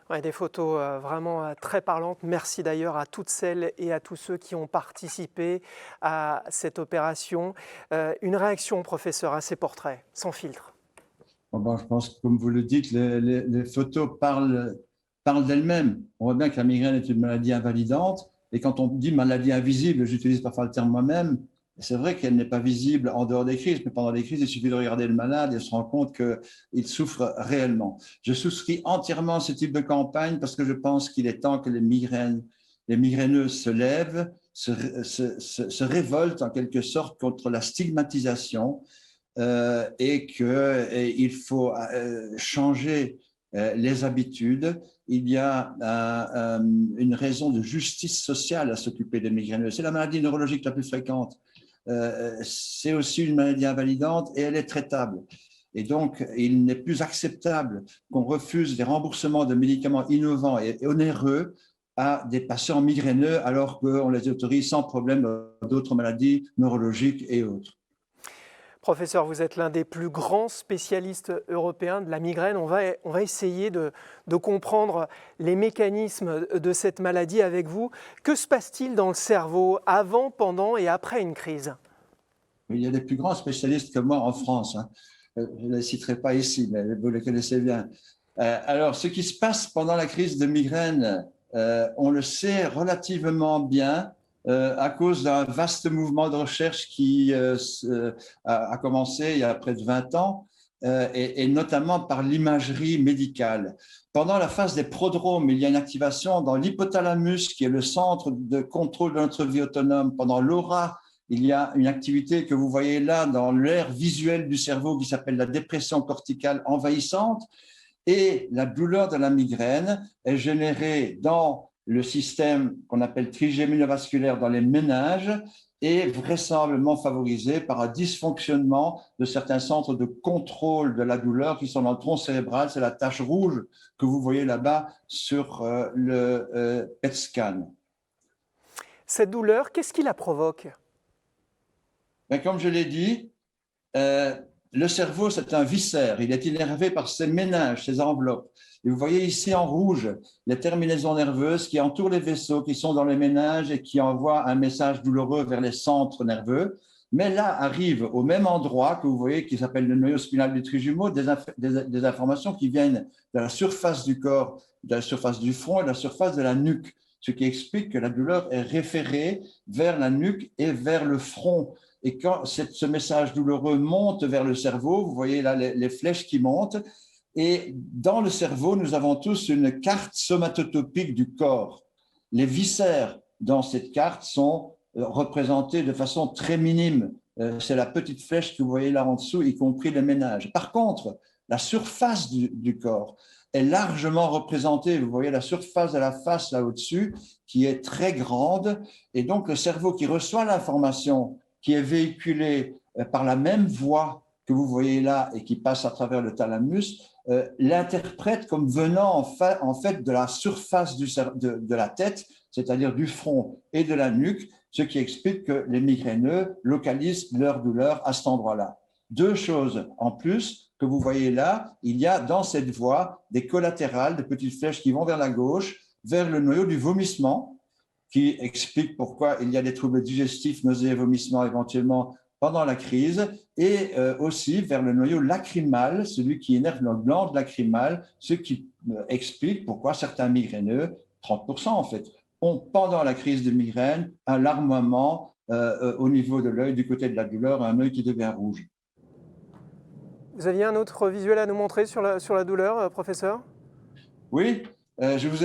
Ouais, des photos vraiment très parlantes. Merci d'ailleurs à toutes celles et à tous ceux qui ont participé à cette opération. Une réaction, professeur, à ces portraits, sans filtre? Bon, je pense que, comme vous le dites, les photos parlent d'elles-mêmes. On voit bien que la migraine est une maladie invalidante. Et quand on dit maladie invisible, j'utilise parfois le terme moi-même, c'est vrai qu'elle n'est pas visible en dehors des crises, mais pendant les crises, il suffit de regarder le malade et se rendre compte qu'il souffre réellement. Je souscris entièrement à ce type de campagne parce que je pense qu'il est temps que les migraineux se lèvent, se révoltent en quelque sorte contre la stigmatisation et qu'il faut changer les habitudes. Il y a une raison de justice sociale à s'occuper des migraineux. C'est la maladie neurologique la plus fréquente. C'est aussi une maladie invalidante et elle est traitable. Et donc, il n'est plus acceptable qu'on refuse des remboursements de médicaments innovants et onéreux à des patients migraineux alors qu'on les autorise sans problème dans d'autres maladies neurologiques et autres. Professeur, vous êtes l'un des plus grands spécialistes européens de la migraine. On va essayer de comprendre les mécanismes de cette maladie avec vous. Que se passe-t-il dans le cerveau avant, pendant et après une crise? Il y a des plus grands spécialistes que moi en France. Je ne les citerai pas ici, mais vous les connaissez bien. Alors, ce qui se passe pendant la crise de migraine, on le sait relativement bien. À cause d'un vaste mouvement de recherche qui a commencé il y a près de 20 ans, et notamment par l'imagerie médicale. Pendant la phase des prodromes, il y a une activation dans l'hypothalamus, qui est le centre de contrôle de notre vie autonome. Pendant l'aura, il y a une activité que vous voyez là dans l'aire visuelle du cerveau qui s'appelle la dépression corticale envahissante. Et la douleur de la migraine est générée dans le système qu'on appelle trigéminovasculaire dans les méninges et vraisemblablement favorisé par un dysfonctionnement de certains centres de contrôle de la douleur qui sont dans le tronc cérébral. C'est la tache rouge que vous voyez là-bas sur le PET scan. Cette douleur, qu'est-ce qui la provoque? Mais comme je l'ai dit, le cerveau, c'est un viscère. Il est innervé par ses méninges, ses enveloppes. Et vous voyez ici en rouge les terminaisons nerveuses qui entourent les vaisseaux, qui sont dans les méninges et qui envoient un message douloureux vers les centres nerveux. Mais là arrivent au même endroit que vous voyez, qui s'appelle le noyau spinal du trijumeau, des informations qui viennent de la surface du corps, de la surface du front et de la surface de la nuque, ce qui explique que la douleur est référée vers la nuque et vers le front. Et quand ce message douloureux monte vers le cerveau, vous voyez là les flèches qui montent, et dans le cerveau, nous avons tous une carte somatotopique du corps. Les viscères dans cette carte sont représentés de façon très minime. C'est la petite flèche que vous voyez là en dessous, y compris les méninges. Par contre, la surface du corps est largement représentée. Vous voyez la surface de la face là au-dessus, qui est très grande. Et donc, le cerveau qui reçoit l'information qui est véhiculée par la même voie que vous voyez là et qui passe à travers le thalamus, l'interprète comme venant en fait de la surface de la tête, c'est-à-dire du front et de la nuque, ce qui explique que les migraineux localisent leur douleur à cet endroit-là. Deux choses en plus que vous voyez là, il y a dans cette voie des collatérales, des petites flèches qui vont vers la gauche, vers le noyau du vomissement, qui explique pourquoi il y a des troubles digestifs, nausées et vomissements éventuellement pendant la crise, et aussi vers le noyau lacrymal, celui qui innerve notre glande lacrymale, ce qui explique pourquoi certains migraineux, 30% en fait, ont pendant la crise de migraine un larmoiement au niveau de l'œil, du côté de la douleur, un œil qui devient rouge. Vous aviez un autre visuel à nous montrer sur la douleur, professeur? Oui, je vous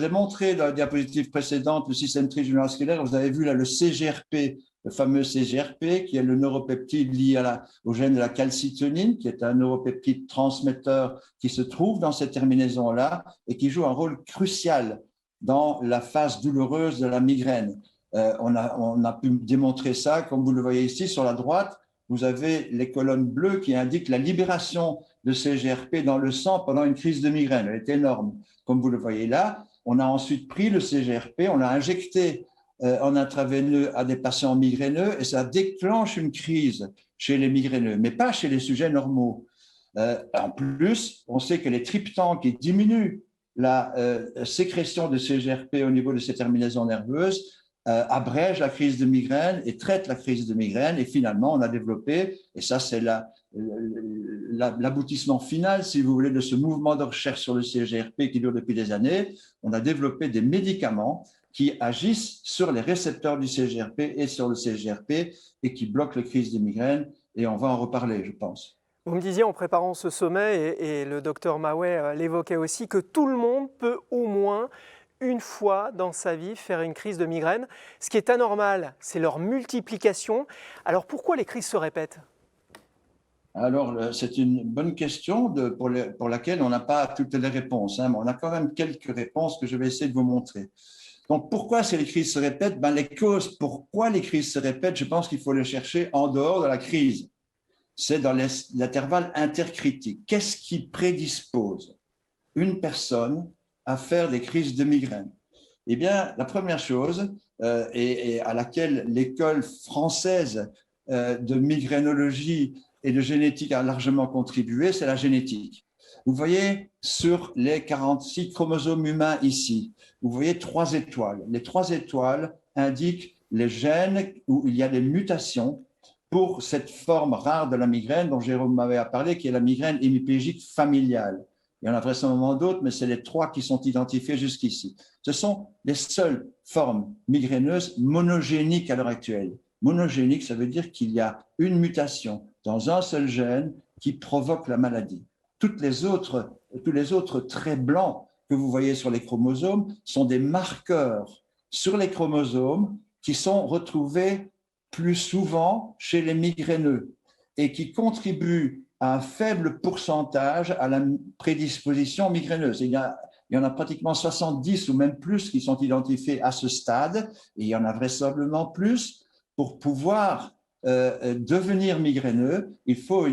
ai montré dans la diapositive précédente le système trigéminovasculaire. Vous avez vu là le CGRP, le fameux CGRP, qui est le neuropeptide lié au gène de la calcitonine, qui est un neuropeptide transmetteur qui se trouve dans ces terminaisons-là et qui joue un rôle crucial dans la phase douloureuse de la migraine. On a pu démontrer ça, comme vous le voyez ici sur la droite. Vous avez les colonnes bleues qui indiquent la libération de CGRP dans le sang pendant une crise de migraine. Elle est énorme. Comme vous le voyez là, on a ensuite pris le CGRP, on l'a injecté en intraveineux à des patients migraineux et ça déclenche une crise chez les migraineux, mais pas chez les sujets normaux. En plus, on sait que les triptans qui diminuent la sécrétion de CGRP au niveau de ces terminaisons nerveuses abrège la crise de migraine et traite la crise de migraine. Et finalement, on a développé, et ça c'est l'aboutissement final, si vous voulez, de ce mouvement de recherche sur le CGRP qui dure depuis des années, on a développé des médicaments qui agissent sur les récepteurs du CGRP et sur le CGRP et qui bloquent les crises de migraine. Et on va en reparler, je pense. Vous me disiez en préparant ce sommet, et le docteur Mahouet l'évoquait aussi, que tout le monde peut au moins une fois dans sa vie faire une crise de migraine. Ce qui est anormal, c'est leur multiplication. Alors pourquoi les crises se répètent ? Alors, c'est une bonne question pour laquelle on n'a pas toutes les réponses, hein, mais on a quand même quelques réponses que je vais essayer de vous montrer. Donc, pourquoi les crises se répètent? Les causes, pourquoi les crises se répètent, je pense qu'il faut les chercher en dehors de la crise. C'est dans l'intervalle intercritique. Qu'est-ce qui prédispose une personne à faire des crises de migraine? Eh bien, la première chose, et à laquelle l'école française de migrainologie et de génétique a largement contribué, c'est la génétique. Vous voyez sur les 46 chromosomes humains ici, vous voyez 3 étoiles. Les 3 étoiles indiquent les gènes où il y a des mutations pour cette forme rare de la migraine dont Jérôme m'avait parlé, qui est la migraine hémiplégique familiale. Il y en a vraisemblablement d'autres, mais c'est les 3 qui sont identifiés jusqu'ici. Ce sont les seules formes migraineuses monogéniques à l'heure actuelle. Monogénique, ça veut dire qu'il y a une mutation dans un seul gène qui provoque la maladie. Tous les autres traits blancs que vous voyez sur les chromosomes sont des marqueurs sur les chromosomes qui sont retrouvés plus souvent chez les migraineux et qui contribuent à un faible pourcentage à la prédisposition migraineuse. Il y en a pratiquement 70 ou même plus qui sont identifiés à ce stade, et il y en a vraisemblablement plus. Pour pouvoir devenir migraineux, il faut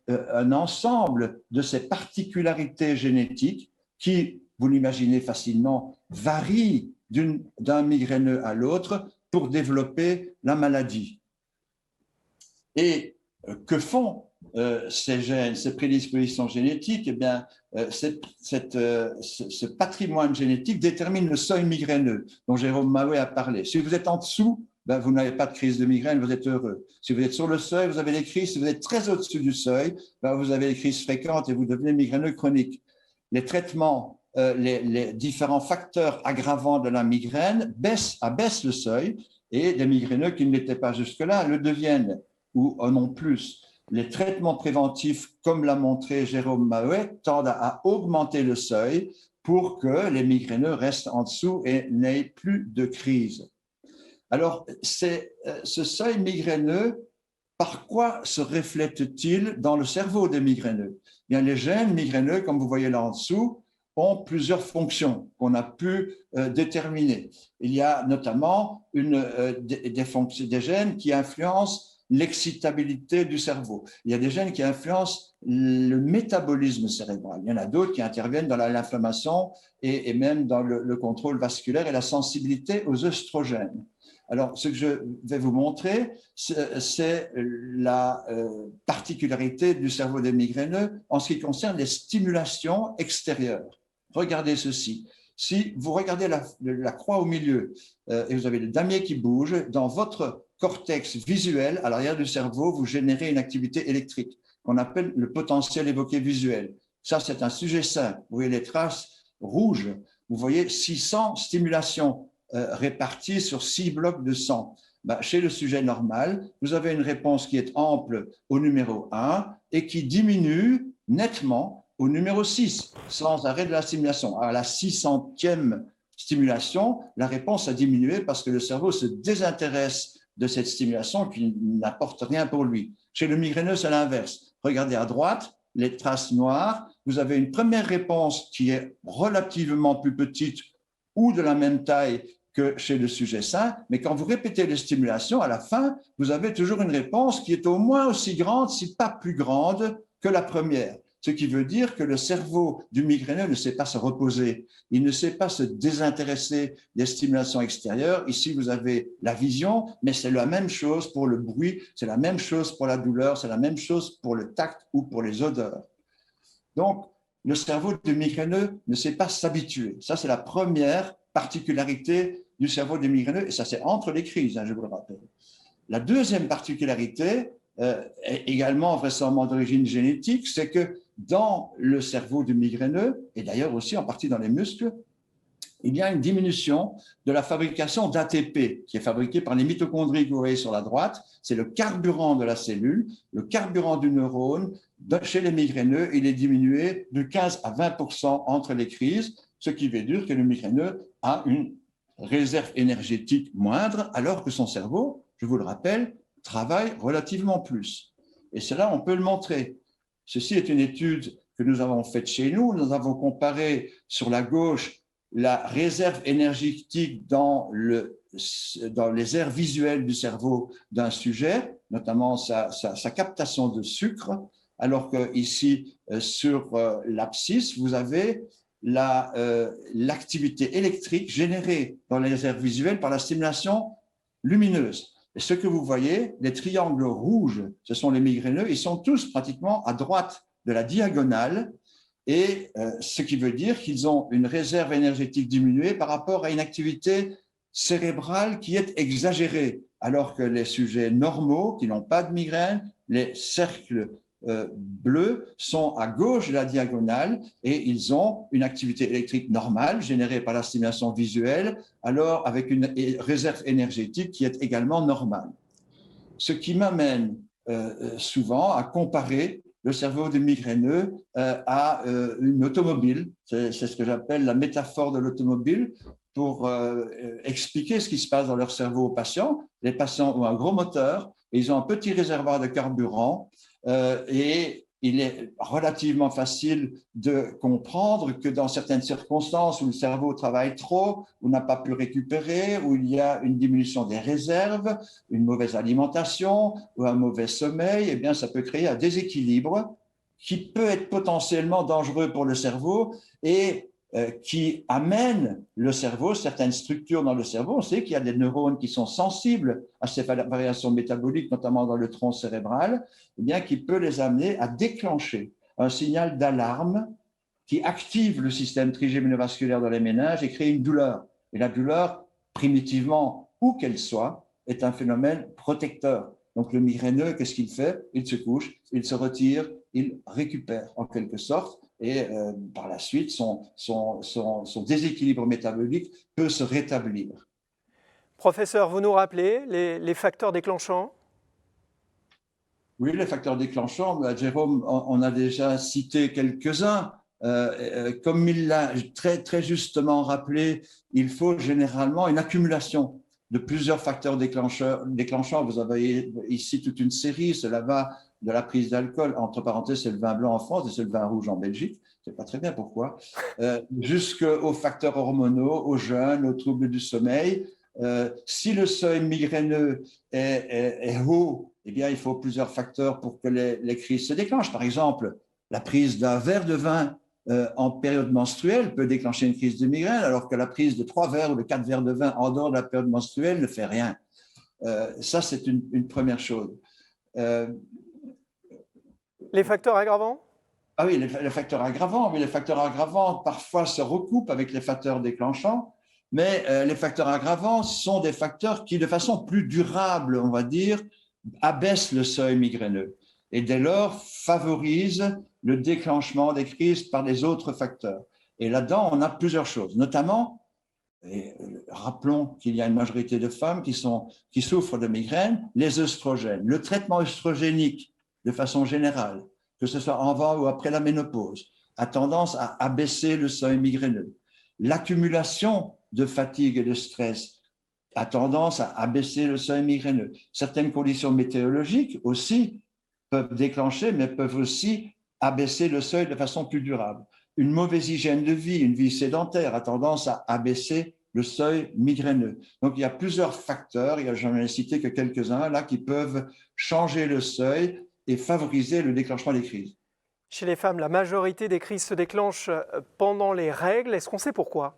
un ensemble de ces particularités génétiques qui, vous l'imaginez facilement, varient d'un migraineux à l'autre pour développer la maladie. Et que font ces gènes, ces prédispositions génétiques? Eh bien, ce patrimoine génétique détermine le seuil migraineux dont Jérôme Mahouet a parlé. Si vous êtes en dessous, vous n'avez pas de crise de migraine, vous êtes heureux. Si vous êtes sur le seuil, vous avez des crises. Si vous êtes très au-dessus du seuil, vous avez des crises fréquentes et vous devenez migraineux chronique. Les traitements, les différents facteurs aggravants de la migraine abaissent le seuil, et des migraineux qui ne l'étaient pas jusque-là le deviennent ou en ont plus. Les traitements préventifs, comme l'a montré Jérôme Mahouet, tendent à augmenter le seuil pour que les migraineux restent en dessous et n'aient plus de crise. Alors, ce seuil migraineux, par quoi se reflète-t-il dans le cerveau des migraineux? Bien, les gènes migraineux, comme vous voyez là en dessous, ont plusieurs fonctions qu'on a pu déterminer. Il y a notamment des gènes qui influencent l'excitabilité du cerveau. Il y a des gènes qui influencent le métabolisme cérébral. Il y en a d'autres qui interviennent dans l'inflammation et même dans le contrôle vasculaire et la sensibilité aux œstrogènes. Alors, ce que je vais vous montrer, c'est la particularité du cerveau des migraineux en ce qui concerne les stimulations extérieures. Regardez ceci. Si vous regardez la croix au milieu et vous avez le damier qui bouge, dans votre cortex visuel, à l'arrière du cerveau, vous générez une activité électrique qu'on appelle le potentiel évoqué visuel. Ça, c'est un sujet simple. Vous voyez les traces rouges. Vous voyez 600 stimulations réparties sur 6 blocs de sang. Chez le sujet normal, vous avez une réponse qui est ample au numéro 1 et qui diminue nettement au numéro 6, sans arrêt de la stimulation. À la 600e stimulation, la réponse a diminué parce que le cerveau se désintéresse de cette stimulation qui n'apporte rien pour lui. Chez le migraineux, c'est l'inverse. Regardez à droite, les traces noires, vous avez une première réponse qui est relativement plus petite ou de la même taille que chez le sujet sain, mais quand vous répétez les stimulations, à la fin, vous avez toujours une réponse qui est au moins aussi grande, si pas plus grande que la première. Ce qui veut dire que le cerveau du migraineux ne sait pas se reposer, il ne sait pas se désintéresser des stimulations extérieures. Ici, vous avez la vision, mais c'est la même chose pour le bruit, c'est la même chose pour la douleur, c'est la même chose pour le tact ou pour les odeurs. Donc, le cerveau du migraineux ne sait pas s'habituer. Ça, c'est la première particularité du cerveau du migraineux, et ça, c'est entre les crises, je vous le rappelle. La deuxième particularité, également vraisemblablement d'origine génétique, c'est que dans le cerveau du migraineux, et d'ailleurs aussi en partie dans les muscles, il y a une diminution de la fabrication d'ATP, qui est fabriquée par les mitochondries que vous voyez sur la droite. C'est le carburant de la cellule, le carburant du neurone. Chez les migraineux, il est diminué de 15 à 20% entre les crises, ce qui veut dire que le migraineux a une réserve énergétique moindre, alors que son cerveau, je vous le rappelle, travaille relativement plus. Et cela, on peut le montrer. Ceci est une étude que nous avons faite chez nous. Nous avons comparé sur la gauche la réserve énergétique dans les aires visuelles du cerveau d'un sujet, notamment sa captation de sucre, alors qu'ici, sur l'abscisse, vous avez l'activité électrique générée dans les aires visuelles par la stimulation lumineuse. Et ce que vous voyez, les triangles rouges, ce sont les migraineux, ils sont tous pratiquement à droite de la diagonale, et ce qui veut dire qu'ils ont une réserve énergétique diminuée par rapport à une activité cérébrale qui est exagérée, alors que les sujets normaux qui n'ont pas de migraine, les cercles bleus sont à gauche de la diagonale et ils ont une activité électrique normale générée par la stimulation visuelle, alors avec une réserve énergétique qui est également normale. Ce qui m'amène souvent à comparer le cerveau des migraineux à une automobile. C'est ce que j'appelle la métaphore de l'automobile pour expliquer ce qui se passe dans leur cerveau aux patients. Les patients ont un gros moteur et ils ont un petit réservoir de carburant et il est relativement facile de comprendre que dans certaines circonstances où le cerveau travaille trop, où n'a pas pu récupérer, où il y a une diminution des réserves, une mauvaise alimentation ou un mauvais sommeil, eh bien, ça peut créer un déséquilibre qui peut être potentiellement dangereux pour le cerveau et qui amène le cerveau, certaines structures dans le cerveau. On sait qu'il y a des neurones qui sont sensibles à ces variations métaboliques, notamment dans le tronc cérébral, eh bien, qui peut les amener à déclencher un signal d'alarme qui active le système trigéminovasculaire dans les méninges et crée une douleur. Et la douleur, primitivement, où qu'elle soit, est un phénomène protecteur. Donc le migraineux, qu'est-ce qu'il fait? Il se couche, il se retire, il récupère en quelque sorte. Et par la suite, son déséquilibre métabolique peut se rétablir. Professeur, vous nous rappelez les facteurs déclenchants? Oui, les facteurs déclenchants, Jérôme, on a déjà cité quelques-uns. Comme il l'a très, très justement rappelé, il faut généralement une accumulation de plusieurs facteurs déclenchants. Vous avez ici toute une série, cela va de la prise d'alcool, entre parenthèses, c'est le vin blanc en France et c'est le vin rouge en Belgique, je ne sais pas très bien pourquoi, jusqu'aux facteurs hormonaux, aux jeûnes, aux troubles du sommeil. Si le seuil migraineux est haut, eh bien, il faut plusieurs facteurs pour que les crises se déclenchent. Par exemple, la prise d'un verre de vin en période menstruelle peut déclencher une crise de migraine, alors que la prise de 3 verres ou de 4 verres de vin en dehors de la période menstruelle ne fait rien. Ça, c'est une première chose. Les facteurs aggravants? Ah oui, les facteurs aggravants. Oui, les facteurs aggravants parfois se recoupent avec les facteurs déclenchants, mais les facteurs aggravants sont des facteurs qui, de façon plus durable, on va dire, abaissent le seuil migraineux et dès lors favorisent le déclenchement des crises par les autres facteurs. Et là-dedans, on a plusieurs choses, notamment, et rappelons qu'il y a une majorité de femmes qui souffrent de migraines, les œstrogènes. Le traitement œstrogénique, de façon générale, que ce soit avant ou après la ménopause, a tendance à abaisser le seuil migraineux. L'accumulation de fatigue et de stress a tendance à abaisser le seuil migraineux. Certaines conditions météorologiques aussi peuvent déclencher, mais peuvent aussi abaisser le seuil de façon plus durable. Une mauvaise hygiène de vie, une vie sédentaire a tendance à abaisser le seuil migraineux. Donc, il y a plusieurs facteurs, j'en ai cité que quelques-uns là, qui peuvent changer le seuil et favoriser le déclenchement des crises. Chez les femmes, la majorité des crises se déclenchent pendant les règles. Est-ce qu'on sait pourquoi?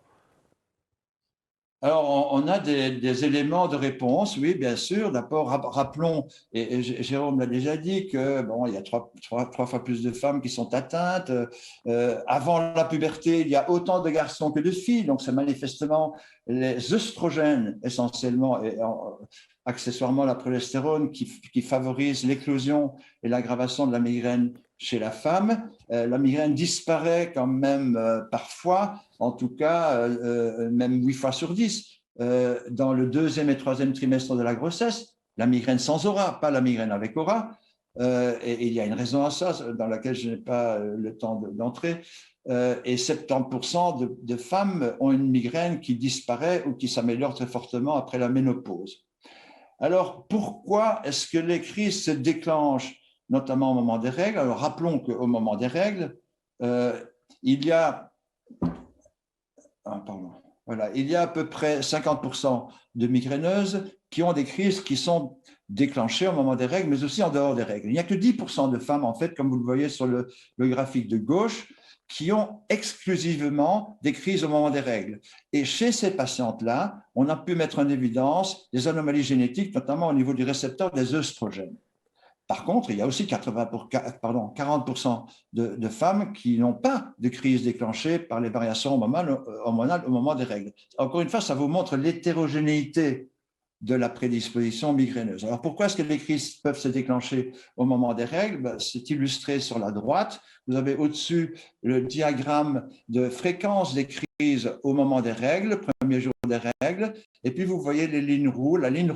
Alors, on a des éléments de réponse, oui, bien sûr. D'abord, rappelons, et Jérôme l'a déjà dit, que bon, il y a trois fois plus de femmes qui sont atteintes. Avant la puberté, il y a autant de garçons que de filles. Donc, c'est manifestement les œstrogènes, essentiellement, et accessoirement la progestérone, qui favorisent l'éclosion et l'aggravation de la migraine chez la femme. La migraine disparaît quand même parfois, en tout cas même 8 fois sur 10, dans le 2e et 3e trimestre de la grossesse. La migraine sans aura, pas la migraine avec aura. Et il y a une raison à ça, dans laquelle je n'ai pas le temps d'entrer. Et 70% de femmes ont une migraine qui disparaît ou qui s'améliore très fortement après la ménopause. Alors, pourquoi est-ce que les crises se déclenchent, notamment au moment des règles? Alors, rappelons qu'au moment des règles, il y a à peu près 50% de migraineuses qui ont des crises qui sont déclenchées au moment des règles, mais aussi en dehors des règles. Il n'y a que 10% de femmes, en fait, comme vous le voyez sur le graphique de gauche, qui ont exclusivement des crises au moment des règles. Et chez ces patientes-là, on a pu mettre en évidence des anomalies génétiques, notamment au niveau du récepteur des œstrogènes. Par contre, il y a aussi 40% de femmes qui n'ont pas de crise déclenchée par les variations hormonales au moment des règles. Encore une fois, ça vous montre l'hétérogénéité de la prédisposition migraineuse. Alors, pourquoi est-ce que les crises peuvent se déclencher au moment des règles? C'est illustré sur la droite. Vous avez au-dessus le diagramme de fréquence des crises au moment des règles, premier jour des règles, et puis vous voyez les lignes rouges. La ligne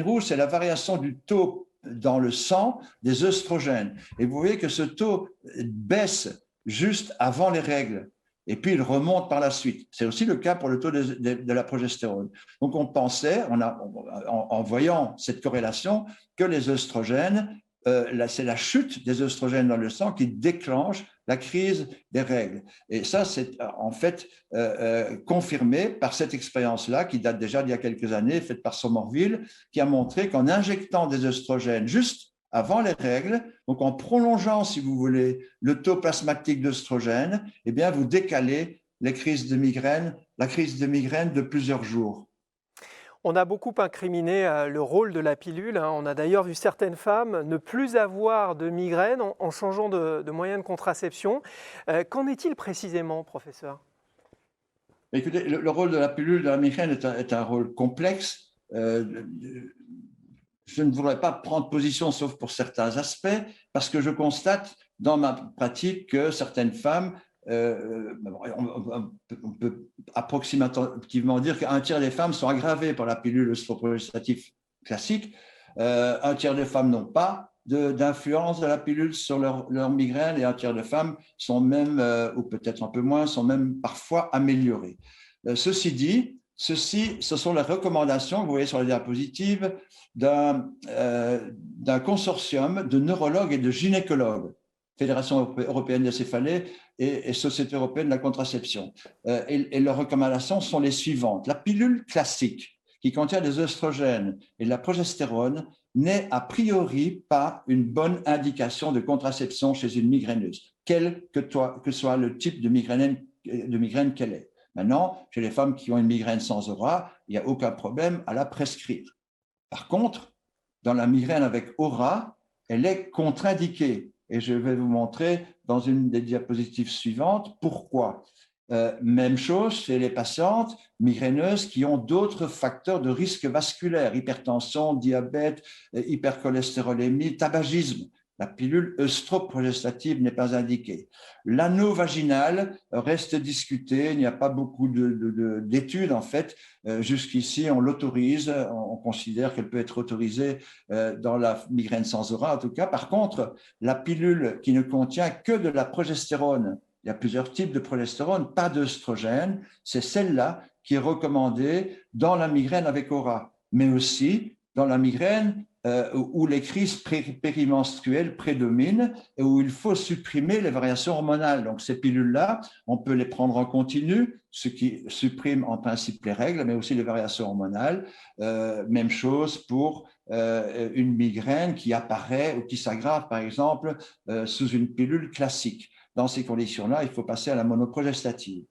rouge, c'est la variation du taux dans le sang des œstrogènes. Et vous voyez que ce taux baisse juste avant les règles. Et puis, il remonte par la suite. C'est aussi le cas pour le taux de la progestérone. Donc, on pensait, en voyant cette corrélation, que les œstrogènes, c'est la chute des œstrogènes dans le sang qui déclenche la crise des règles. Et ça, c'est en fait confirmé par cette expérience-là, qui date déjà d'il y a quelques années, faite par Sommerville, qui a montré qu'en injectant des œstrogènes juste avant les règles, donc en prolongeant, si vous voulez, le taux plasmatique d'œstrogène, eh bien, vous décalez la crise de migraine de plusieurs jours. On a beaucoup incriminé le rôle de la pilule. On a d'ailleurs vu certaines femmes ne plus avoir de migraine en changeant de moyen de contraception. Qu'en est-il précisément, professeur? Écoutez, le rôle de la pilule de la migraine est un rôle complexe. Je ne voudrais pas prendre position, sauf pour certains aspects, parce que je constate dans ma pratique que certaines femmes, on peut approximativement dire qu'un tiers des femmes sont aggravées par la pilule œstroprogestative classique. Un tiers des femmes n'ont pas d'influence de la pilule sur leur migraine, et un tiers de femmes sont même, ou peut-être un peu moins, sont même parfois améliorées. Ceci dit, ce sont les recommandations que vous voyez sur la diapositive d'un consortium de neurologues et de gynécologues, Fédération européenne des céphalées et Société européenne de la contraception. Et leurs recommandations sont les suivantes. La pilule classique, qui contient des œstrogènes et de la progestérone, n'est a priori pas une bonne indication de contraception chez une migraineuse, quel que soit le type de migraine qu'elle est. Maintenant, chez les femmes qui ont une migraine sans aura, il n'y a aucun problème à la prescrire. Par contre, dans la migraine avec aura, elle est contre-indiquée. Et je vais vous montrer dans une des diapositives suivantes pourquoi. Même chose chez les patientes migraineuses qui ont d'autres facteurs de risque vasculaire, hypertension, diabète, hypercholestérolémie, tabagisme. La pilule œstroprogestative n'est pas indiquée. L'anneau vaginal reste discuté. Il n'y a pas beaucoup d'études, en fait. Jusqu'ici, on l'autorise. On considère qu'elle peut être autorisée dans la migraine sans aura, en tout cas. Par contre, la pilule qui ne contient que de la progestérone, il y a plusieurs types de progestérone, pas d'œstrogène, c'est celle-là qui est recommandée dans la migraine avec aura, mais aussi dans la migraine où les crises périmenstruelles prédominent et où il faut supprimer les variations hormonales. Donc, ces pilules-là, on peut les prendre en continu, ce qui supprime en principe les règles, mais aussi les variations hormonales. Même chose pour une migraine qui apparaît ou qui s'aggrave, par exemple, sous une pilule classique. Dans ces conditions-là, il faut passer à la monoprogestative.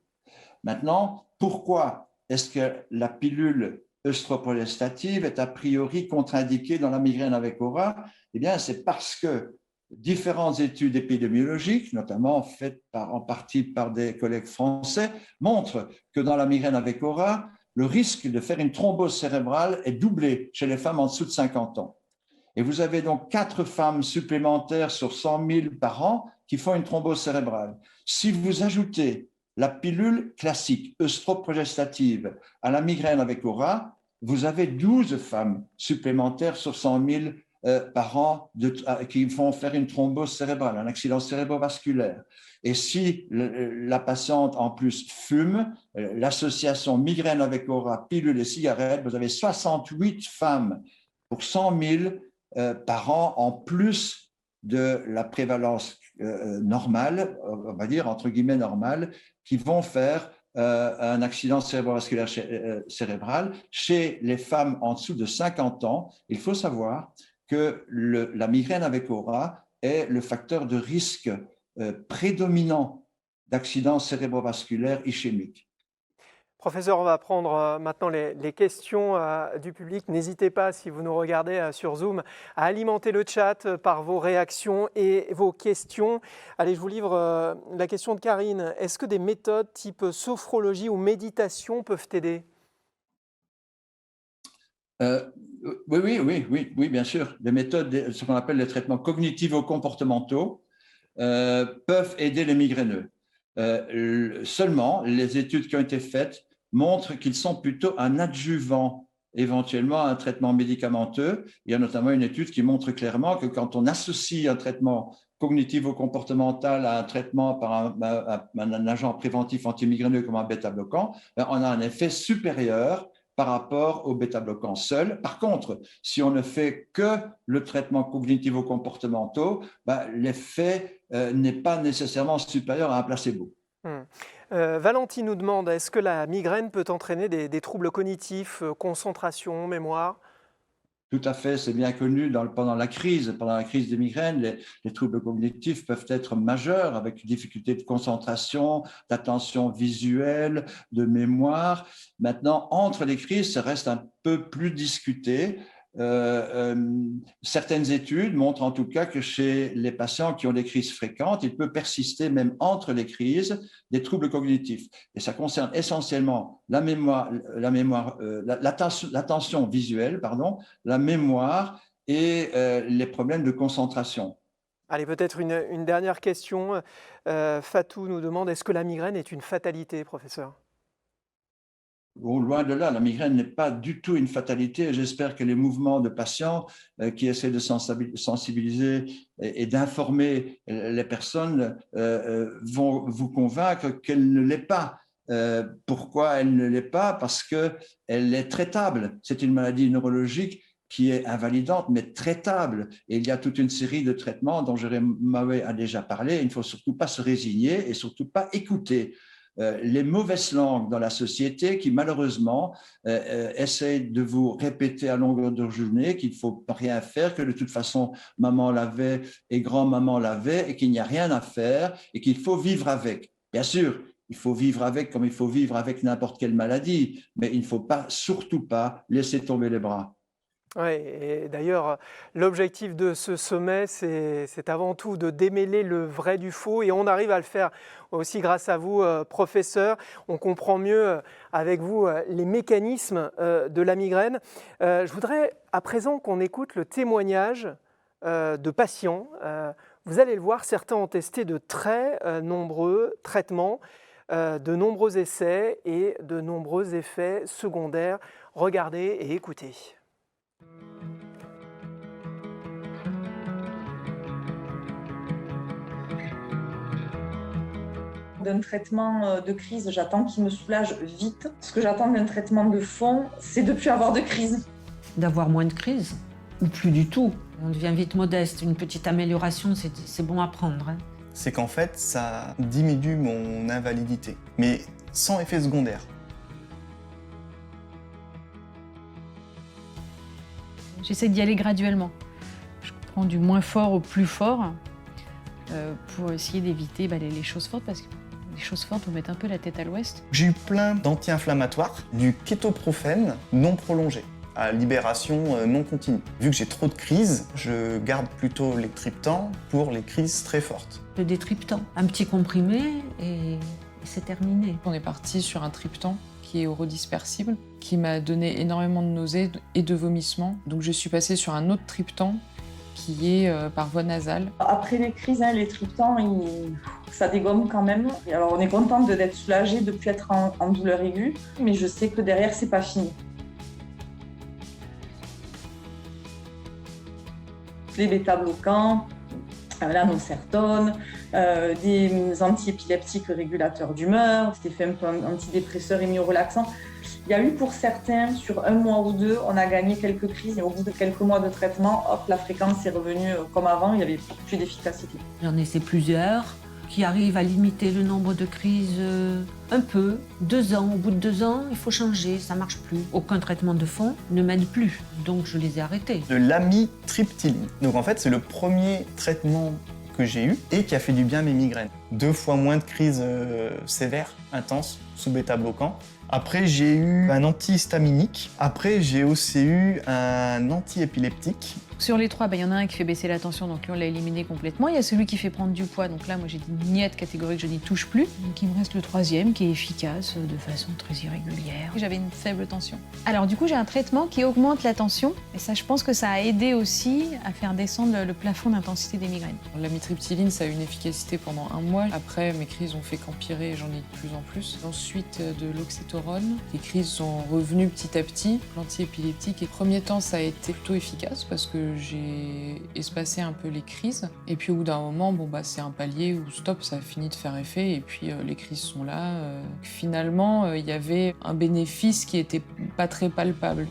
Maintenant, pourquoi est-ce que la pilule œstroprogestative est a priori contre-indiquée dans la migraine avec aura? Eh bien, c'est parce que différentes études épidémiologiques, notamment faites en partie par des collègues français, montrent que dans la migraine avec aura, le risque de faire une thrombose cérébrale est doublé chez les femmes en dessous de 50 ans. Et vous avez donc 4 femmes supplémentaires sur 100 000 par an qui font une thrombose cérébrale. Si vous ajoutez la pilule classique œstroprogestative à la migraine avec aura, vous avez 12 femmes supplémentaires sur 100 000 par an qui vont faire une thrombose cérébrale, un accident cérébrovasculaire. Et si la patiente en plus fume, l'association migraine avec aura, pilule et cigarette, vous avez 68 femmes pour 100 000 par an en plus de la prévalence normale, on va dire entre guillemets normale, qui vont faire un accident cérébrovasculaire cérébral chez les femmes en dessous de 50 ans. Il faut savoir que la migraine avec aura est le facteur de risque prédominant d'accident cérébrovasculaire ischémique. Professeur, on va prendre maintenant les questions du public. N'hésitez pas, si vous nous regardez sur Zoom, à alimenter le chat par vos réactions et vos questions. Allez, je vous livre la question de Karine. Est-ce que des méthodes type sophrologie ou méditation peuvent aider ? Oui, bien sûr. Les méthodes, ce qu'on appelle les traitements cognitivo-comportementaux, peuvent aider les migraineux. Seulement, les études qui ont été faites montrent qu'ils sont plutôt un adjuvant éventuellement à un traitement médicamenteux. Il y a notamment une étude qui montre clairement que quand on associe un traitement cognitivo-comportemental à un traitement par un agent préventif antimigraineux comme un bêta-bloquant, on a un effet supérieur par rapport au bêta-bloquant seul. Par contre, si on ne fait que le traitement cognitivo-comportemental, l'effet n'est pas nécessairement supérieur à un placebo. Valentine nous demande, est-ce que la migraine peut entraîner des troubles cognitifs, concentration, mémoire ? Tout à fait, c'est bien connu pendant la crise des migraines, les troubles cognitifs peuvent être majeurs avec difficulté de concentration, d'attention visuelle, de mémoire. Maintenant, entre les crises, ça reste un peu plus discuté. Certaines études montrent en tout cas que chez les patients qui ont des crises fréquentes, il peut persister même entre les crises des troubles cognitifs. Et ça concerne essentiellement la mémoire, l'attention visuelle, la mémoire et les problèmes de concentration. Allez, peut-être une dernière question. Fatou nous demande, est-ce que la migraine est une fatalité, professeur ? Bon, loin de là, la migraine n'est pas du tout une fatalité. J'espère que les mouvements de patients qui essaient de sensibiliser et d'informer les personnes vont vous convaincre qu'elle ne l'est pas. Pourquoi elle ne l'est pas? Parce qu'elle est traitable. C'est une maladie neurologique qui est invalidante, mais traitable. Et il y a toute une série de traitements dont Jérémy Mahoué a déjà parlé. Il ne faut surtout pas se résigner et surtout pas écouter les mauvaises langues dans la société qui, malheureusement, essayent de vous répéter à longueur de journée qu'il ne faut rien faire, que de toute façon, maman l'avait et grand-maman l'avait et qu'il n'y a rien à faire et qu'il faut vivre avec. Bien sûr, il faut vivre avec comme il faut vivre avec n'importe quelle maladie, mais il ne faut pas, surtout pas, laisser tomber les bras. Oui, et d'ailleurs, l'objectif de ce sommet, c'est avant tout de démêler le vrai du faux, et on arrive à le faire aussi grâce à vous, professeur. On comprend mieux avec vous les mécanismes de la migraine. Je voudrais à présent qu'on écoute le témoignage de patients. Vous allez le voir, certains ont testé de très nombreux traitements, de nombreux essais et de nombreux effets secondaires. Regardez et écoutez. D'un traitement de crise, j'attends qu'il me soulage vite. Ce que j'attends d'un traitement de fond, c'est de ne plus avoir de crise. D'avoir moins de crise, ou plus du tout. On devient vite modeste. Une petite amélioration, c'est bon à prendre. Hein. C'est qu'en fait, ça diminue mon invalidité, mais sans effet secondaire. J'essaie d'y aller graduellement. Je prends du moins fort au plus fort pour essayer d'éviter les choses fortes parce que des choses fortes vous mettent un peu la tête à l'ouest. J'ai eu plein d'anti-inflammatoires, du kétoprophène non prolongé, à libération non continue. Vu que j'ai trop de crises, je garde plutôt les triptans pour les crises très fortes. Le détriptan, un petit comprimé et c'est terminé. On est parti sur un triptan qui est orodispersible, qui m'a donné énormément de nausées et de vomissements. Donc je suis passée sur un autre triptan qui est par voie nasale. Après les crises, les triptans, ça dégomme quand même. Et alors on est contente d'être soulagée, de ne plus être en douleur aiguë, mais je sais que derrière, c'est pas fini. Les bêta-bloquants, l'anocertone, des antiépileptiques régulateurs d'humeur, des faits un peu antidépresseurs et myorelaxants. Il y a eu pour certains, sur 1 mois ou 2, on a gagné quelques crises et au bout de quelques mois de traitement, hop, la fréquence est revenue comme avant, il n'y avait plus d'efficacité. J'en ai essayé plusieurs qui arrivent à limiter le nombre de crises un peu. 2 ans, au bout de 2 ans, il faut changer, ça marche plus. Aucun traitement de fond ne m'aide plus, donc je les ai arrêtés. De l'amitriptyline. Donc en fait, c'est le premier traitement que j'ai eu et qui a fait du bien à mes migraines. 2 fois moins de crises sévères, intenses, sous bêta-bloquant. Après, j'ai eu un antihistaminique. Après, j'ai aussi eu un antiépileptique. Sur les 3, il y en a un qui fait baisser la tension, donc lui on l'a éliminé complètement. Il y a celui qui fait prendre du poids, donc là moi j'ai dit niette catégorique, je n'y touche plus. Donc il me reste le 3e qui est efficace de façon très irrégulière. J'avais une faible tension. Alors du coup j'ai un traitement qui augmente la tension, et ça je pense que ça a aidé aussi à faire descendre le plafond d'intensité des migraines. L'amitriptyline, ça a eu une efficacité pendant 1 mois. Après, mes crises ont fait qu'empirer et j'en ai de plus en plus. Ensuite, de l'oxétorone. Les crises sont revenues petit à petit. L'antiépileptique, et premier temps, ça a été plutôt efficace parce que j'ai espacé un peu les crises. Et puis au bout d'un moment, c'est un palier où stop, ça a fini de faire effet et puis les crises sont là. Finalement, il y avait un bénéfice qui était pas très palpable.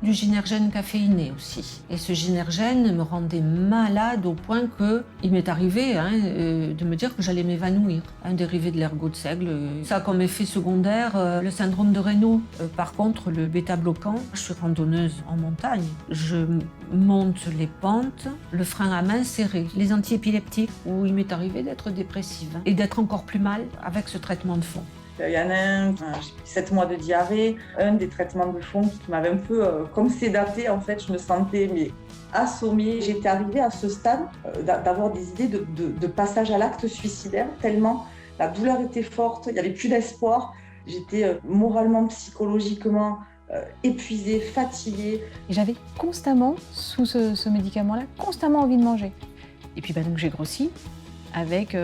Du gynergène caféiné aussi. Et ce gynergène me rendait malade au point qu'il m'est arrivé de me dire que j'allais m'évanouir. Un dérivé de l'ergot de seigle. Ça a comme effet secondaire le syndrome de Raynaud. Par contre, le bêta-bloquant, je suis randonneuse en montagne. Je monte les pentes, le frein à main serré. Les antiépileptiques, où il m'est arrivé d'être dépressive et d'être encore plus mal avec ce traitement de fond. Il y en a un, j'ai pris 7 mois de diarrhée, un des traitements de fond qui m'avait un peu comme sédatée, en fait, je me sentais assommée. J'étais arrivée à ce stade d'avoir des idées de passage à l'acte suicidaire, tellement la douleur était forte, il n'y avait plus d'espoir. J'étais moralement, psychologiquement épuisée, fatiguée. Et j'avais constamment, sous ce médicament-là, constamment envie de manger. Et puis donc j'ai grossi avec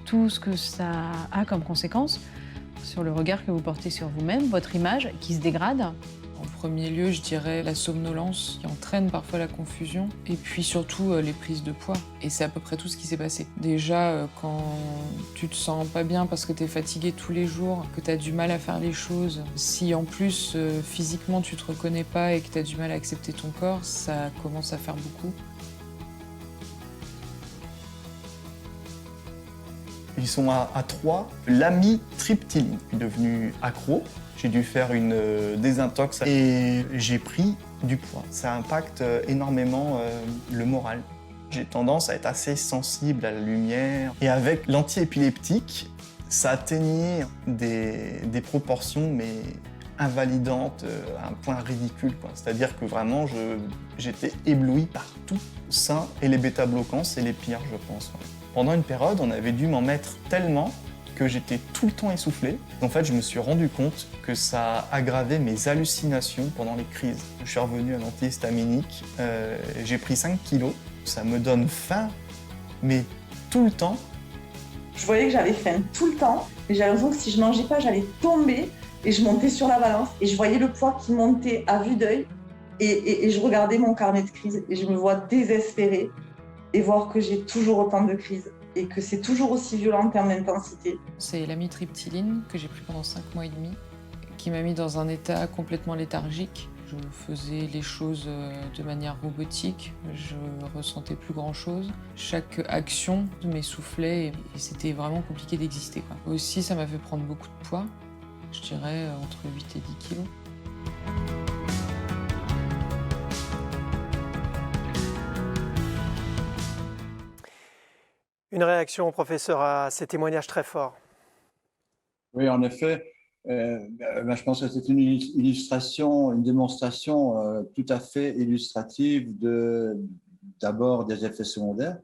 tout ce que ça a comme conséquence sur le regard que vous portez sur vous-même, votre image qui se dégrade. En premier lieu, je dirais la somnolence qui entraîne parfois la confusion et puis surtout les prises de poids. Et c'est à peu près tout ce qui s'est passé. Déjà, quand tu te sens pas bien parce que tu es fatigué tous les jours, que tu as du mal à faire les choses, si en plus physiquement tu te reconnais pas et que tu as du mal à accepter ton corps, ça commence à faire beaucoup. Ils sont à 3. L'amitriptyline. Je suis devenu accro. J'ai dû faire une désintox et j'ai pris du poids. Ça impacte énormément le moral. J'ai tendance à être assez sensible à la lumière. Et avec l'antiépileptique, ça atteignait des proportions invalidantes à un point ridicule. C'est-à-dire que vraiment, j'étais ébloui par tout ça. Et les bêta-bloquants, c'est les pires, je pense. Pendant une période, on avait dû m'en mettre tellement que j'étais tout le temps essoufflé. En fait, je me suis rendu compte que ça aggravait mes hallucinations pendant les crises. Je suis revenu à l'antihistaminique, j'ai pris 5 kilos. Ça me donne faim, mais tout le temps. Je voyais que j'avais faim tout le temps, et j'avais l'impression que si je mangeais pas, j'allais tomber, et je montais sur la balance, et je voyais le poids qui montait à vue d'œil, et je regardais mon carnet de crises, et je me vois désespérée, et voir que j'ai toujours autant de crises et que c'est toujours aussi violent en termes d'intensité. C'est l'amitriptyline que j'ai pris pendant 5 mois et demi, qui m'a mis dans un état complètement léthargique. Je faisais les choses de manière robotique, je ressentais plus grand-chose. Chaque action m'essoufflait et c'était vraiment compliqué d'exister. Aussi, ça m'a fait prendre beaucoup de poids, je dirais entre 8 et 10 kilos. Une réaction, professeur, à ces témoignages très forts. Oui, en effet, je pense que c'est une illustration, une démonstration tout à fait illustrative d'abord des effets secondaires,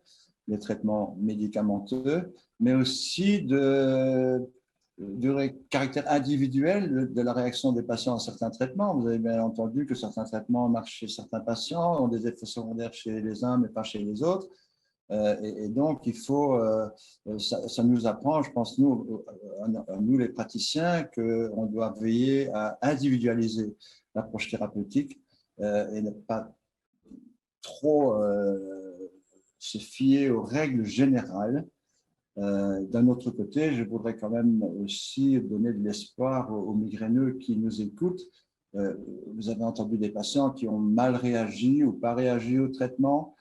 des traitements médicamenteux, mais aussi du caractère individuel de la réaction des patients à certains traitements. Vous avez bien entendu que certains traitements marchent chez certains patients, ont des effets secondaires chez les uns, mais pas chez les autres. Et donc, il faut, ça nous apprend, je pense, nous les praticiens, qu'on doit veiller à individualiser l'approche thérapeutique et ne pas trop se fier aux règles générales. D'un autre côté, je voudrais quand même aussi donner de l'espoir aux migraineux qui nous écoutent. Vous avez entendu des patients qui ont mal réagi ou pas réagi au traitement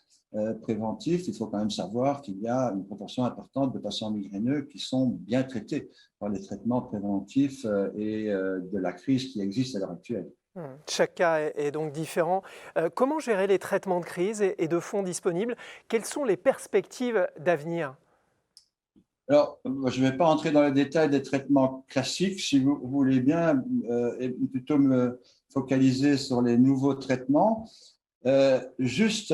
préventif. Il faut quand même savoir qu'il y a une proportion importante de patients migraineux qui sont bien traités par les traitements préventifs et de la crise qui existe à l'heure actuelle. Chaque cas est donc différent. Comment gérer les traitements de crise et de fonds disponibles? Quelles sont les perspectives d'avenir? Alors, je ne vais pas entrer dans les détails des traitements classiques, si vous voulez bien, et plutôt me focaliser sur les nouveaux traitements. Juste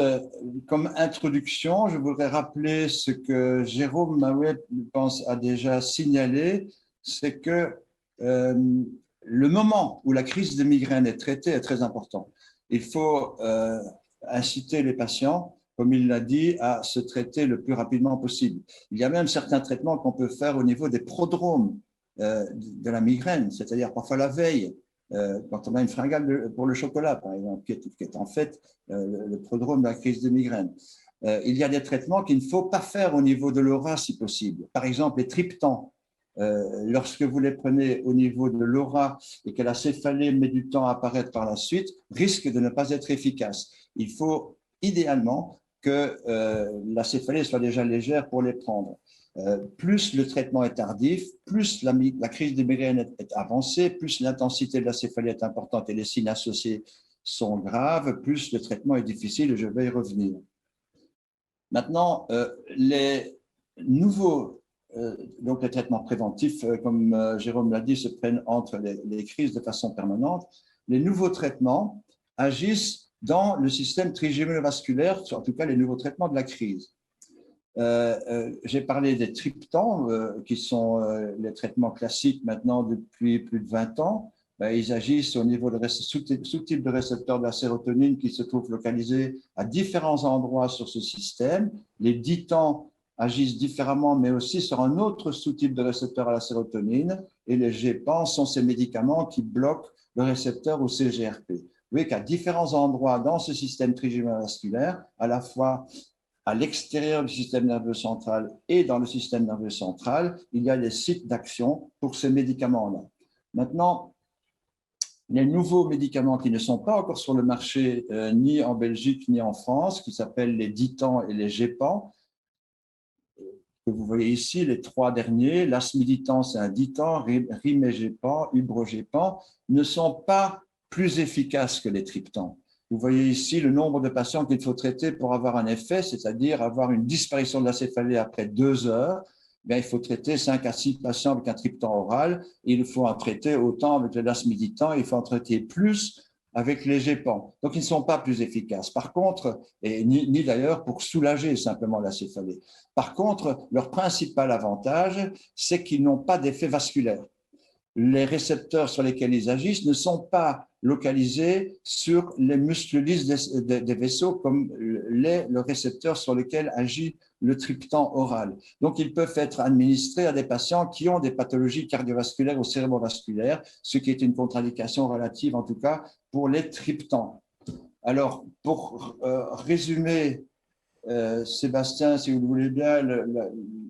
comme introduction, je voudrais rappeler ce que Jérôme Mahouet, je pense, a déjà signalé, c'est que le moment où la crise de migraine est traitée est très important. Il faut inciter les patients, comme il l'a dit, à se traiter le plus rapidement possible. Il y a même certains traitements qu'on peut faire au niveau des prodromes de la migraine, c'est-à-dire parfois la veille, quand on a une fringale pour le chocolat, par exemple, qui est en fait le prodrome de la crise de migraine. Il y a des traitements qu'il ne faut pas faire au niveau de l'aura si possible. Par exemple, les triptans. Lorsque vous les prenez au niveau de l'aura et que la céphalée met du temps à apparaître par la suite, risque de ne pas être efficace. Il faut idéalement que la céphalée soit déjà légère pour les prendre. Plus le traitement est tardif, plus la crise de migraine est avancée, plus l'intensité de la céphalée est importante et les signes associés sont graves, plus le traitement est difficile et je vais y revenir. Maintenant, les nouveaux donc les traitements préventifs, comme Jérôme l'a dit, se prennent entre les crises de façon permanente. Les nouveaux traitements agissent dans le système trigéminovasculaire, en tout cas les nouveaux traitements de la crise. J'ai parlé des triptans, qui sont les traitements classiques maintenant depuis plus de 20 ans. Ils agissent au niveau de sous-type de récepteurs de la sérotonine qui se trouvent localisés à différents endroits sur ce système. Les ditans agissent différemment, mais aussi sur un autre sous-type de récepteur à la sérotonine. Et les gépants sont ces médicaments qui bloquent le récepteur au CGRP. Vous voyez qu'à différents endroits dans ce système trigéminovasculaire, à la fois à l'extérieur du système nerveux central et dans le système nerveux central, il y a des sites d'action pour ces médicaments-là. Maintenant, les nouveaux médicaments qui ne sont pas encore sur le marché, ni en Belgique ni en France, qui s'appellent les ditans et les gépants, que vous voyez ici, les trois derniers, lasmiditan, c'est un ditan, rimégépan, ubrogépan, ne sont pas plus efficaces que les triptans. Vous voyez ici le nombre de patients qu'il faut traiter pour avoir un effet, c'est-à-dire avoir une disparition de la céphalée après 2 heures. Bien, il faut traiter 5 à 6 patients avec un triptan oral. Il faut en traiter autant avec le lasmiditan, il faut en traiter plus avec les gépants. Donc, ils ne sont pas plus efficaces. Par contre, et ni d'ailleurs pour soulager simplement la céphalée. Par contre, leur principal avantage, c'est qu'ils n'ont pas d'effet vasculaire. Les récepteurs sur lesquels ils agissent ne sont pas localisés sur les muscles lisses des vaisseaux comme le récepteur sur lequel agit le triptan oral. Donc, ils peuvent être administrés à des patients qui ont des pathologies cardiovasculaires ou cérébrovasculaires, ce qui est une contre-indication relative, en tout cas, pour les triptans. Alors, pour résumer, Sébastien, si vous le voulez bien,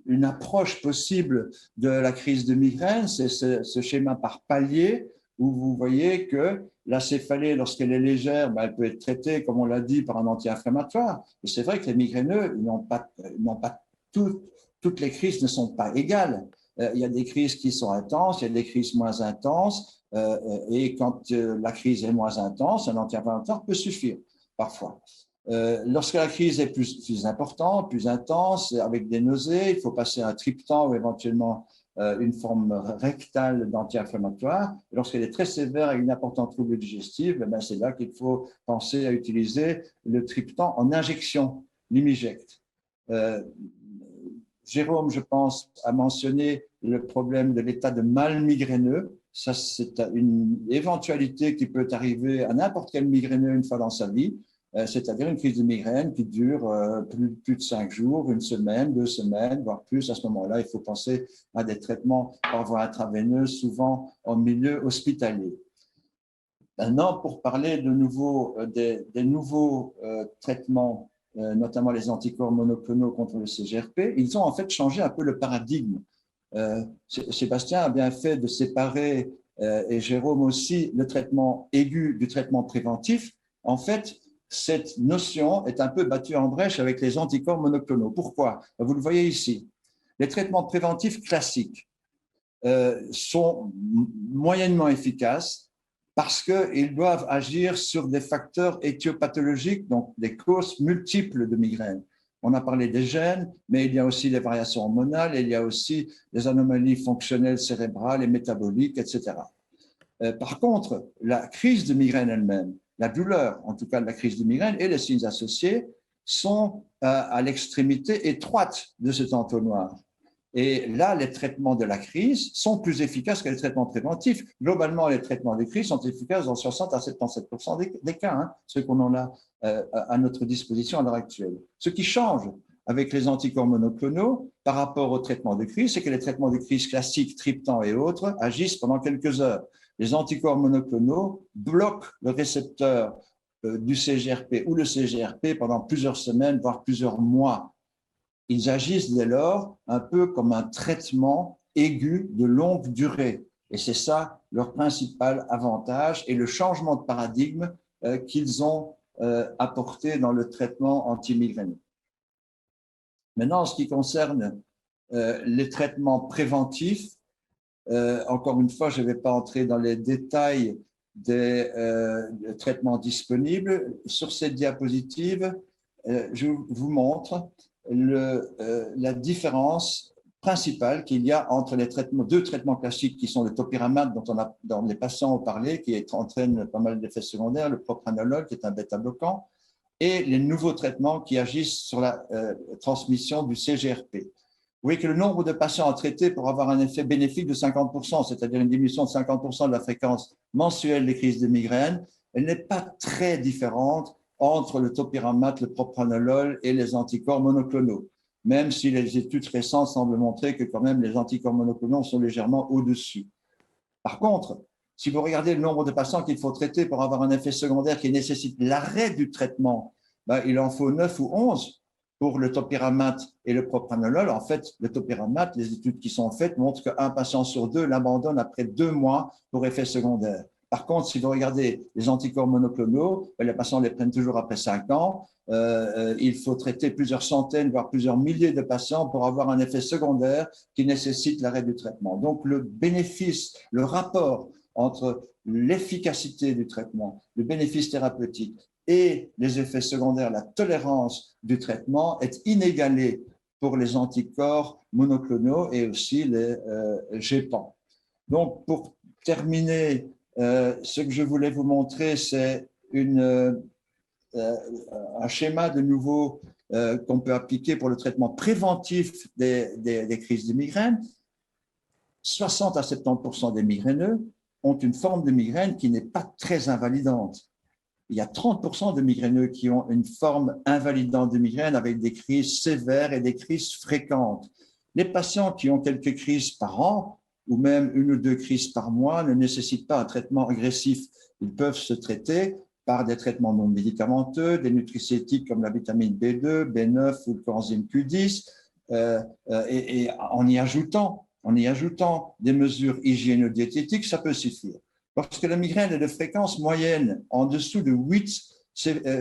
une approche possible de la crise de migraine, c'est ce schéma par palier où vous voyez que la céphalée, lorsqu'elle est légère, elle peut être traitée, comme on l'a dit, par un anti-inflammatoire. Et c'est vrai que les migraineux, toutes les crises ne sont pas égales. Il y a des crises qui sont intenses, il y a des crises moins intenses, et quand la crise est moins intense, un anti-inflammatoire peut suffire parfois. Lorsque la crise est plus importante, plus intense, avec des nausées, il faut passer à un triptan ou éventuellement une forme rectale d'anti-inflammatoire. Lorsqu'elle est très sévère et une importante trouble digestive, ben c'est là qu'il faut penser à utiliser le triptan en injection, l'Imiject. Jérôme, je pense, a mentionné le problème de l'état de mal migraineux. Ça, c'est une éventualité qui peut arriver à n'importe quel migraineux une fois dans sa vie, c'est-à-dire une crise de migraine qui dure plus de 5 jours, une semaine, 2 semaines, voire plus. À ce moment-là, il faut penser à des traitements par voie intraveineuse, souvent en milieu hospitalier. Maintenant, pour parler de nouveau des nouveaux traitements, notamment les anticorps monoclonaux contre le CGRP, ils ont en fait changé un peu le paradigme. Sébastien a bien fait de séparer, et Jérôme aussi, le traitement aigu du traitement préventif. En fait, cette notion est un peu battue en brèche avec les anticorps monoclonaux. Pourquoi? Vous le voyez ici. Les traitements préventifs classiques sont moyennement efficaces parce qu'ils doivent agir sur des facteurs éthiopathologiques, donc des causes multiples de migraine. On a parlé des gènes, mais il y a aussi les variations hormonales, il y a aussi les anomalies fonctionnelles cérébrales et métaboliques, etc. Par contre, la crise de migraine elle-même, la douleur, en tout cas de la crise de migraine et les signes associés, sont à l'extrémité étroite de cet entonnoir. Et là, les traitements de la crise sont plus efficaces que les traitements préventifs. Globalement, les traitements de crise sont efficaces dans 60 à 77% des cas, hein, ceux qu'on en a à notre disposition à l'heure actuelle. Ce qui change avec les anticorps monoclonaux par rapport aux traitements de crise, c'est que les traitements de crise classiques, triptan et autres, agissent pendant quelques heures. Les anticorps monoclonaux bloquent le récepteur du CGRP ou le CGRP pendant plusieurs semaines, voire plusieurs mois. Ils agissent dès lors un peu comme un traitement aigu de longue durée. Et c'est ça leur principal avantage et le changement de paradigme qu'ils ont apporté dans le traitement antimigraineux. Maintenant, en ce qui concerne les traitements préventifs, encore une fois, je ne vais pas entrer dans les détails des traitements disponibles. Sur cette diapositive, je vous montre la différence principale qu'il y a entre les deux traitements classiques qui sont le topiramate dont les patients ont parlé, qui entraîne pas mal d'effets secondaires, le propranolol qui est un bêta-bloquant, et les nouveaux traitements qui agissent sur la transmission du CGRP. Vous voyez que le nombre de patients à traiter pour avoir un effet bénéfique de 50%, c'est-à-dire une diminution de 50% de la fréquence mensuelle des crises de migraine, elle n'est pas très différente entre le topiramate, le propranolol et les anticorps monoclonaux, même si les études récentes semblent montrer que quand même les anticorps monoclonaux sont légèrement au-dessus. Par contre, si vous regardez le nombre de patients qu'il faut traiter pour avoir un effet secondaire qui nécessite l'arrêt du traitement, ben, il en faut 9 ou 11 pour le topiramate et le propranolol. En fait, le topiramate, les études qui sont faites montrent qu'un patient sur 2 l'abandonne après 2 mois pour effet secondaire. Par contre, si vous regardez les anticorps monoclonaux, les patients les prennent toujours après 5 ans. Il faut traiter plusieurs centaines, voire plusieurs milliers de patients pour avoir un effet secondaire qui nécessite l'arrêt du traitement. Donc, le bénéfice, le rapport entre l'efficacité du traitement, le bénéfice thérapeutique et les effets secondaires, la tolérance du traitement est inégalé pour les anticorps monoclonaux et aussi les GEPAN. Donc, pour terminer, ce que je voulais vous montrer, c'est un schéma de nouveau qu'on peut appliquer pour le traitement préventif des crises de migraine. 60 à 70% des migraineux ont une forme de migraine qui n'est pas très invalidante. Il y a 30% de migraineux qui ont une forme invalidante de migraine avec des crises sévères et des crises fréquentes. Les patients qui ont quelques crises par an ou même 1 ou 2 crises par mois ne nécessitent pas un traitement agressif. Ils peuvent se traiter par des traitements non médicamenteux, des nutricéutiques comme la vitamine B2, B9 ou le coenzyme Q10, et en y ajoutant des mesures hygiéno-diététiques, ça peut suffire. Lorsque la migraine est de fréquence moyenne en dessous de 8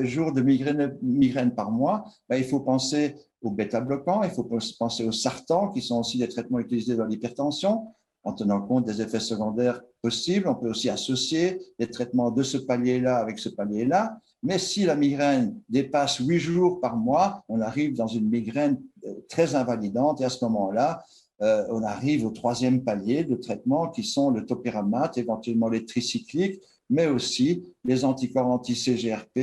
jours de migraine par mois, ben, il faut penser aux bêta-bloquants, il faut penser aux sartans, qui sont aussi des traitements utilisés dans l'hypertension, en tenant compte des effets secondaires possibles. On peut aussi associer les traitements de ce palier-là avec ce palier-là. Mais si la migraine dépasse 8 jours par mois, on arrive dans une migraine très invalidante et à ce moment-là, on arrive au 3e palier de traitement qui sont le topiramate, éventuellement les tricycliques, mais aussi les anticorps anti-CGRP,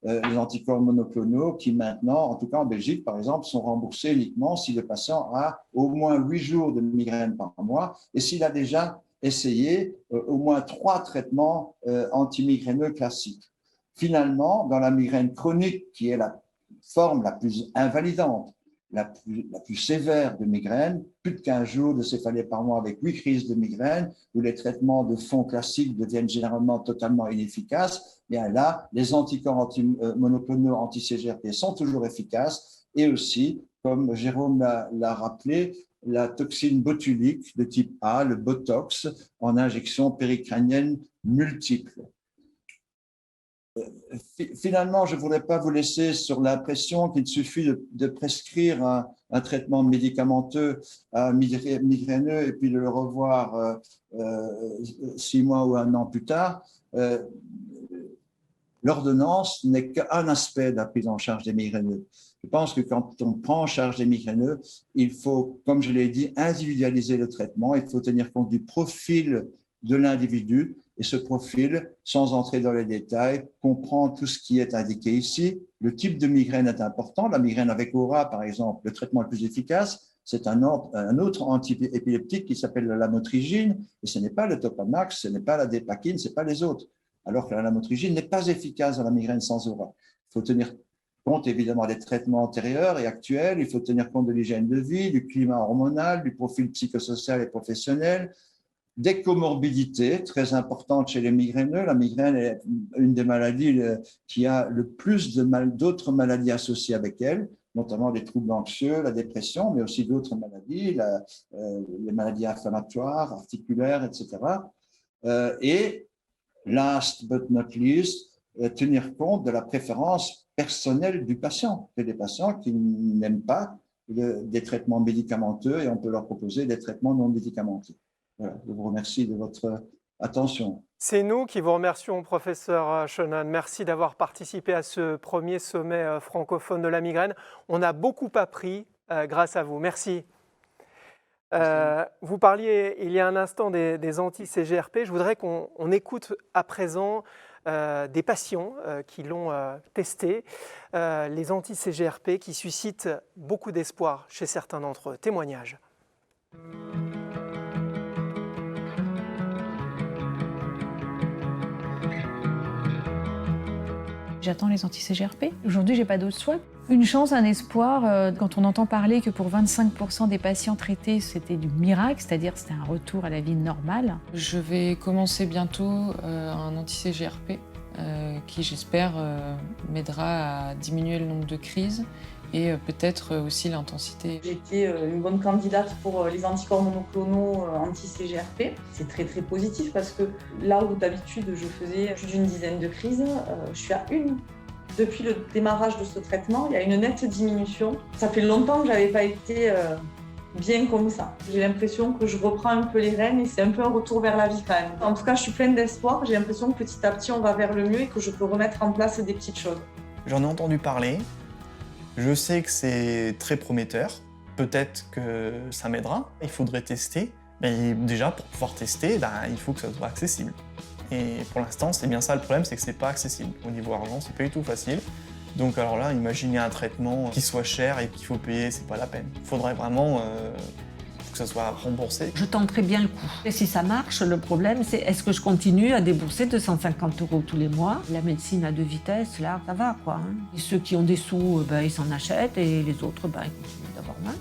les anticorps monoclonaux qui maintenant, en tout cas en Belgique par exemple, sont remboursés uniquement si le patient a au moins 8 jours de migraine par mois et s'il a déjà essayé au moins 3 traitements antimigraineux classiques. Finalement, dans la migraine chronique, qui est la forme la plus invalidante, la plus sévère de migraine, plus de 15 jours de céphalée par mois avec 8 crises de migraine, où les traitements de fond classiques deviennent généralement totalement inefficaces, bien là, les anticorps monoclonaux anti-CGRP sont toujours efficaces et aussi, comme Jérôme l'a rappelé, la toxine botulique de type A, le Botox, en injection péricrânienne multiple. Finalement, je ne voudrais pas vous laisser sur l'impression qu'il suffit de prescrire un traitement médicamenteux migraineux et puis de le revoir 6 mois ou 1 an plus tard. L'ordonnance n'est qu'un aspect de la prise en charge des migraineux. Je pense que quand on prend en charge des migraineux, il faut, comme je l'ai dit, individualiser le traitement. Il faut tenir compte du profil de l'individu. Et ce profil, sans entrer dans les détails, comprend tout ce qui est indiqué ici. Le type de migraine est important. La migraine avec aura, par exemple, le traitement le plus efficace, c'est un autre antiépileptique qui s'appelle la lamotrigine. Et ce n'est pas le Topamax, ce n'est pas la dépakine, ce n'est pas les autres. Alors que la lamotrigine n'est pas efficace dans la migraine sans aura. Il faut tenir compte évidemment des traitements antérieurs et actuels. Il faut tenir compte de l'hygiène de vie, du climat hormonal, du profil psychosocial et professionnel, des comorbidités très importantes chez les migraineux. La migraine est une des maladies qui a le plus d'autres maladies associées avec elle, notamment les troubles anxieux, la dépression, mais aussi d'autres maladies, les maladies inflammatoires, articulaires, etc. Et last but not least, tenir compte de la préférence personnelle du patient. Il y a des patients qui n'aiment pas des traitements médicamenteux et on peut leur proposer des traitements non médicamenteux. Voilà, je vous remercie de votre attention. C'est nous qui vous remercions, professeur Schoenen. Merci d'avoir participé à ce premier sommet francophone de la migraine. On a beaucoup appris grâce à vous. Merci. Vous parliez il y a un instant des anti-CGRP. Je voudrais qu'on écoute à présent des patients qui l'ont testé, les anti-CGRP qui suscitent beaucoup d'espoir chez certains d'entre eux. Témoignage. J'attends les anti-CGRP. Aujourd'hui, j'ai pas d'autre choix. Une chance, un espoir, quand on entend parler que pour 25% des patients traités, c'était du miracle, c'est-à-dire c'était un retour à la vie normale. Je vais commencer bientôt un anti-CGRP qui, j'espère, m'aidera à diminuer le nombre de crises et peut-être aussi l'intensité. J'ai été une bonne candidate pour les anticorps monoclonaux anti-CGRP. C'est très très positif parce que là où d'habitude je faisais plus d'une dizaine de crises, je suis à une. Depuis le démarrage de ce traitement, il y a une nette diminution. Ça fait longtemps que je n'avais pas été bien comme ça. J'ai l'impression que je reprends un peu les rênes et c'est un peu un retour vers la vie quand même. En tout cas, je suis pleine d'espoir. J'ai l'impression que petit à petit, on va vers le mieux et que je peux remettre en place des petites choses. J'en ai entendu parler. Je sais que c'est très prometteur. Peut-être que ça m'aidera. Il faudrait tester. Mais déjà, pour pouvoir tester, il faut que ça soit accessible. Et pour l'instant, c'est bien ça le problème, c'est que c'est pas accessible. Au niveau argent, c'est pas du tout facile. Donc alors là, imaginez un traitement qui soit cher et qu'il faut payer, c'est pas la peine. Il faudrait vraiment que ça soit remboursé. Je tenterai bien le coup. Et si ça marche, le problème, c'est est-ce que je continue à débourser 250 € tous les mois? La médecine à 2 vitesses, là, ça va, quoi. Et ceux qui ont des sous, ils s'en achètent, et les autres, ils continuent d'avoir mal.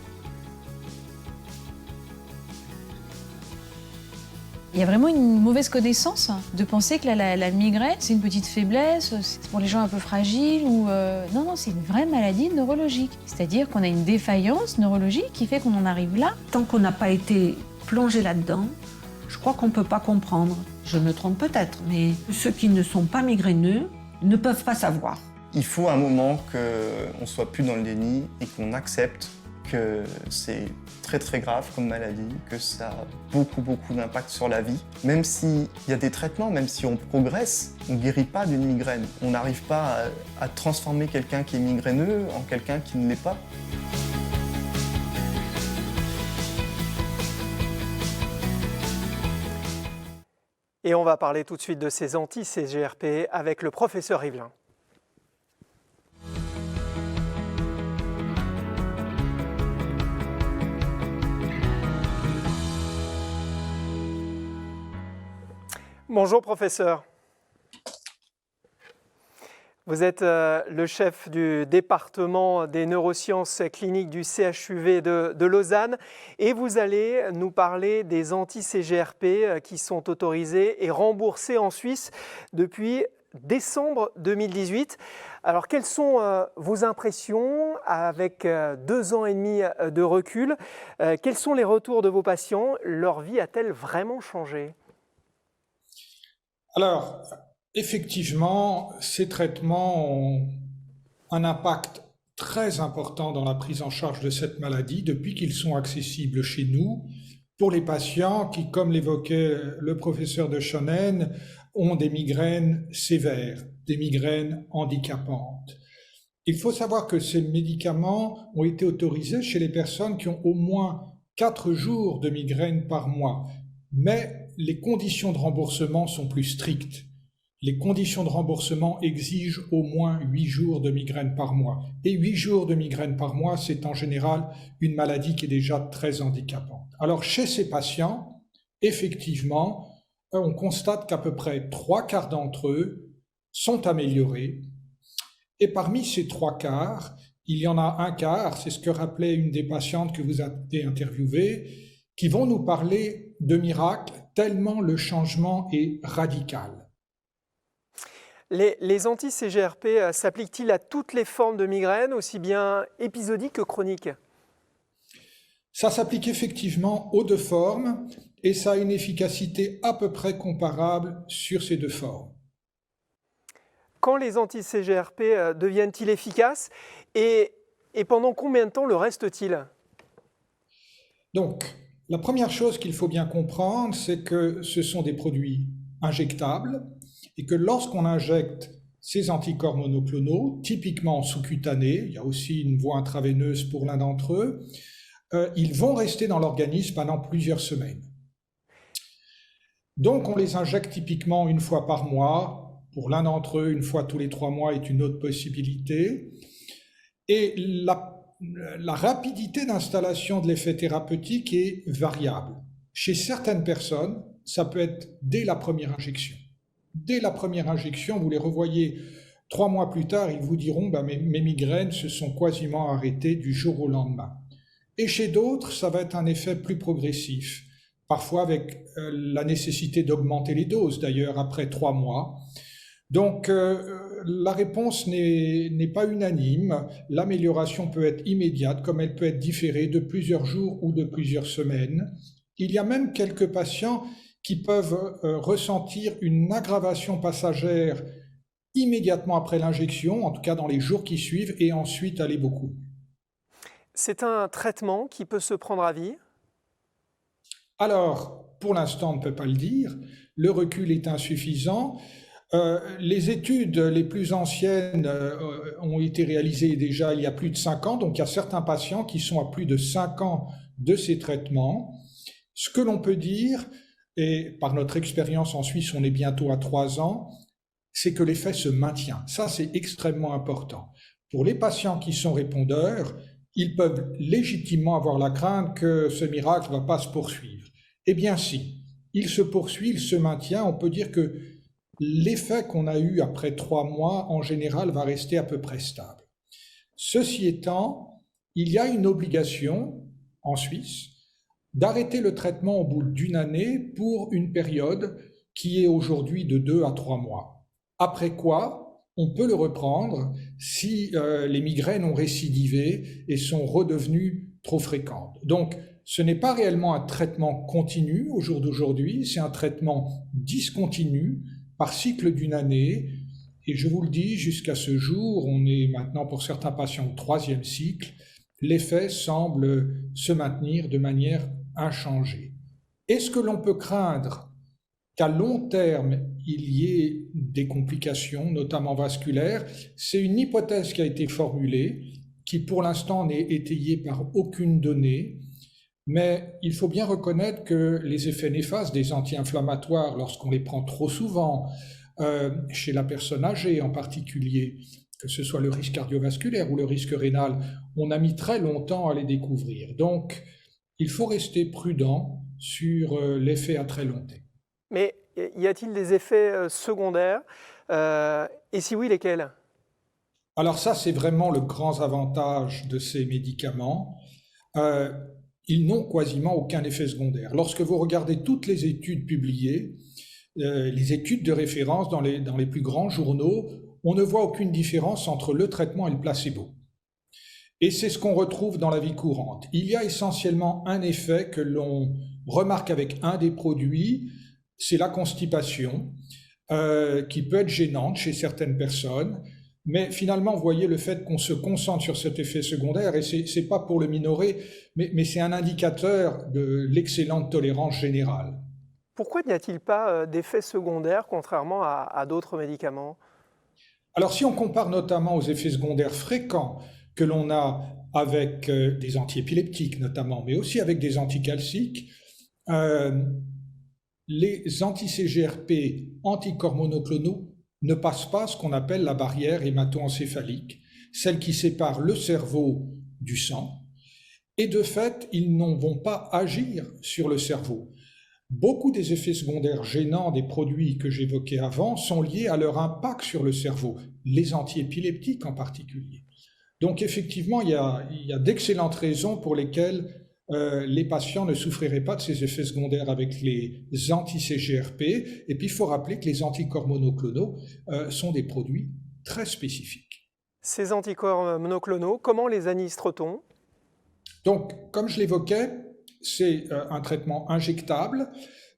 Il y a vraiment une mauvaise connaissance de penser que la migraine, c'est une petite faiblesse, c'est pour les gens un peu fragiles ou... Non, c'est une vraie maladie neurologique. C'est-à-dire qu'on a une défaillance neurologique qui fait qu'on en arrive là. Tant qu'on n'a pas été plongé là-dedans, je crois qu'on ne peut pas comprendre. Je me trompe peut-être, mais ceux qui ne sont pas migraineux ne peuvent pas savoir. Il faut un moment qu'on ne soit plus dans le déni et qu'on accepte que c'est très très grave comme maladie, que ça a beaucoup d'impact sur la vie. Même s'il y a des traitements, même si on progresse, on ne guérit pas d'une migraine. On n'arrive pas à transformer quelqu'un qui est migraineux en quelqu'un qui ne l'est pas. Et on va parler tout de suite de ces anti-CGRP avec le professeur Rivlin. Bonjour professeur. Vous êtes le chef du département des neurosciences cliniques du CHUV de Lausanne et vous allez nous parler des anti-CGRP qui sont autorisés et remboursés en Suisse depuis décembre 2018. Alors quelles sont vos impressions avec 2 ans et demi de recul? Quels sont les retours de vos patients? Leur vie a-t-elle vraiment changé? Alors, effectivement, ces traitements ont un impact très important dans la prise en charge de cette maladie depuis qu'ils sont accessibles chez nous pour les patients qui, comme l'évoquait le professeur de Schoenen, ont des migraines sévères, des migraines handicapantes. Il faut savoir que ces médicaments ont été autorisés chez les personnes qui ont au moins 4 jours de migraine par mois, mais les conditions de remboursement sont plus strictes. Les conditions de remboursement exigent au moins 8 jours de migraine par mois. Et 8 jours de migraine par mois, c'est en général une maladie qui est déjà très handicapante. Alors, chez ces patients, effectivement, on constate qu'à peu près 3/4 d'entre eux sont améliorés. Et parmi ces 3/4, il y en a 1/4, c'est ce que rappelait une des patientes que vous avez interviewées, qui vont nous parler de miracles tellement le changement est radical. Les anti-CGRP s'appliquent-ils à toutes les formes de migraine, aussi bien épisodiques que chroniques? Ça s'applique effectivement aux 2 formes et ça a une efficacité à peu près comparable sur ces 2 formes. Quand les anti-CGRP deviennent-ils efficaces et pendant combien de temps le restent-ils? Donc, la première chose qu'il faut bien comprendre, c'est que ce sont des produits injectables et que lorsqu'on injecte ces anticorps monoclonaux, typiquement sous-cutanés, il y a aussi une voie intraveineuse pour l'un d'entre eux, ils vont rester dans l'organisme pendant plusieurs semaines. Donc on les injecte typiquement 1 fois par mois, pour l'un d'entre eux 1 fois tous les 3 mois est une autre possibilité, et la rapidité d'installation de l'effet thérapeutique est variable. Chez certaines personnes, ça peut être dès la première injection. Dès la première injection, vous les revoyez 3 mois plus tard, ils vous diront mes migraines se sont quasiment arrêtées du jour au lendemain. Et chez d'autres, ça va être un effet plus progressif, parfois avec la nécessité d'augmenter les doses, d'ailleurs, après 3 mois. Donc, la réponse n'est pas unanime. L'amélioration peut être immédiate, comme elle peut être différée de plusieurs jours ou de plusieurs semaines. Il y a même quelques patients qui peuvent ressentir une aggravation passagère immédiatement après l'injection, en tout cas dans les jours qui suivent, et ensuite aller beaucoup mieux. C'est un traitement qui peut se prendre à vie? Alors, pour l'instant, on ne peut pas le dire. Le recul est insuffisant. Les études les plus anciennes ont été réalisées déjà il y a plus de 5 ans, donc il y a certains patients qui sont à plus de 5 ans de ces traitements. Ce que l'on peut dire, et par notre expérience en Suisse, on est bientôt à 3 ans, c'est que l'effet se maintient. Ça, c'est extrêmement important. Pour les patients qui sont répondeurs, ils peuvent légitimement avoir la crainte que ce miracle ne va pas se poursuivre. Eh bien si, il se poursuit, il se maintient, on peut dire que l'effet qu'on a eu après 3 mois, en général, va rester à peu près stable. Ceci étant, il y a une obligation en Suisse d'arrêter le traitement au bout d'1 année pour une période qui est aujourd'hui de 2 à 3 mois. Après quoi, on peut le reprendre si les migraines ont récidivé et sont redevenues trop fréquentes. Donc, ce n'est pas réellement un traitement continu au jour d'aujourd'hui, c'est un traitement discontinu par cycle d'1 année. Et je vous le dis, jusqu'à ce jour, on est maintenant pour certains patients au 3e cycle. l'effet semble se maintenir de manière inchangée. Est-ce que l'on peut craindre qu'à long terme, il y ait des complications, notamment vasculaires? C'est une hypothèse qui a été formulée, qui pour l'instant n'est étayée par aucune donnée, mais il faut bien reconnaître que les effets néfastes des anti-inflammatoires, lorsqu'on les prend trop souvent, chez la personne âgée en particulier, que ce soit le risque cardiovasculaire ou le risque rénal, on a mis très longtemps à les découvrir. Donc, il faut rester prudent sur l'effet à très long terme. Mais y a-t-il des effets secondaires et si oui, lesquels? Alors ça, c'est vraiment le grand avantage de ces médicaments. Ils n'ont quasiment aucun effet secondaire. Lorsque vous regardez toutes les études publiées, les études de référence dans les plus grands journaux, on ne voit aucune différence entre le traitement et le placebo. Et c'est ce qu'on retrouve dans la vie courante. Il y a essentiellement un effet que l'on remarque avec un des produits, c'est la constipation, qui peut être gênante chez certaines personnes. Mais finalement, vous voyez, le fait qu'on se concentre sur cet effet secondaire, et c'est pas pour le minorer, mais c'est un indicateur de l'excellente tolérance générale. Pourquoi n'y a-t-il pas d'effets secondaires, contrairement à d'autres médicaments? Alors, si on compare notamment aux effets secondaires fréquents que l'on a avec des antiépileptiques notamment, mais aussi avec des anticalciques, les anti-CGRP anticorps monoclonaux ne passent pas ce qu'on appelle la barrière hémato-encéphalique, celle qui sépare le cerveau du sang, et de fait, ils ne vont pas agir sur le cerveau. Beaucoup des effets secondaires gênants des produits que j'évoquais avant sont liés à leur impact sur le cerveau, les antiépileptiques en particulier. Donc effectivement, il y a d'excellentes raisons pour lesquelles les patients ne souffriraient pas de ces effets secondaires avec les anti-CGRP. Et puis il faut rappeler que les anticorps monoclonaux sont des produits très spécifiques. Ces anticorps monoclonaux, comment les administre-t-on? Donc, comme je l'évoquais, c'est un traitement injectable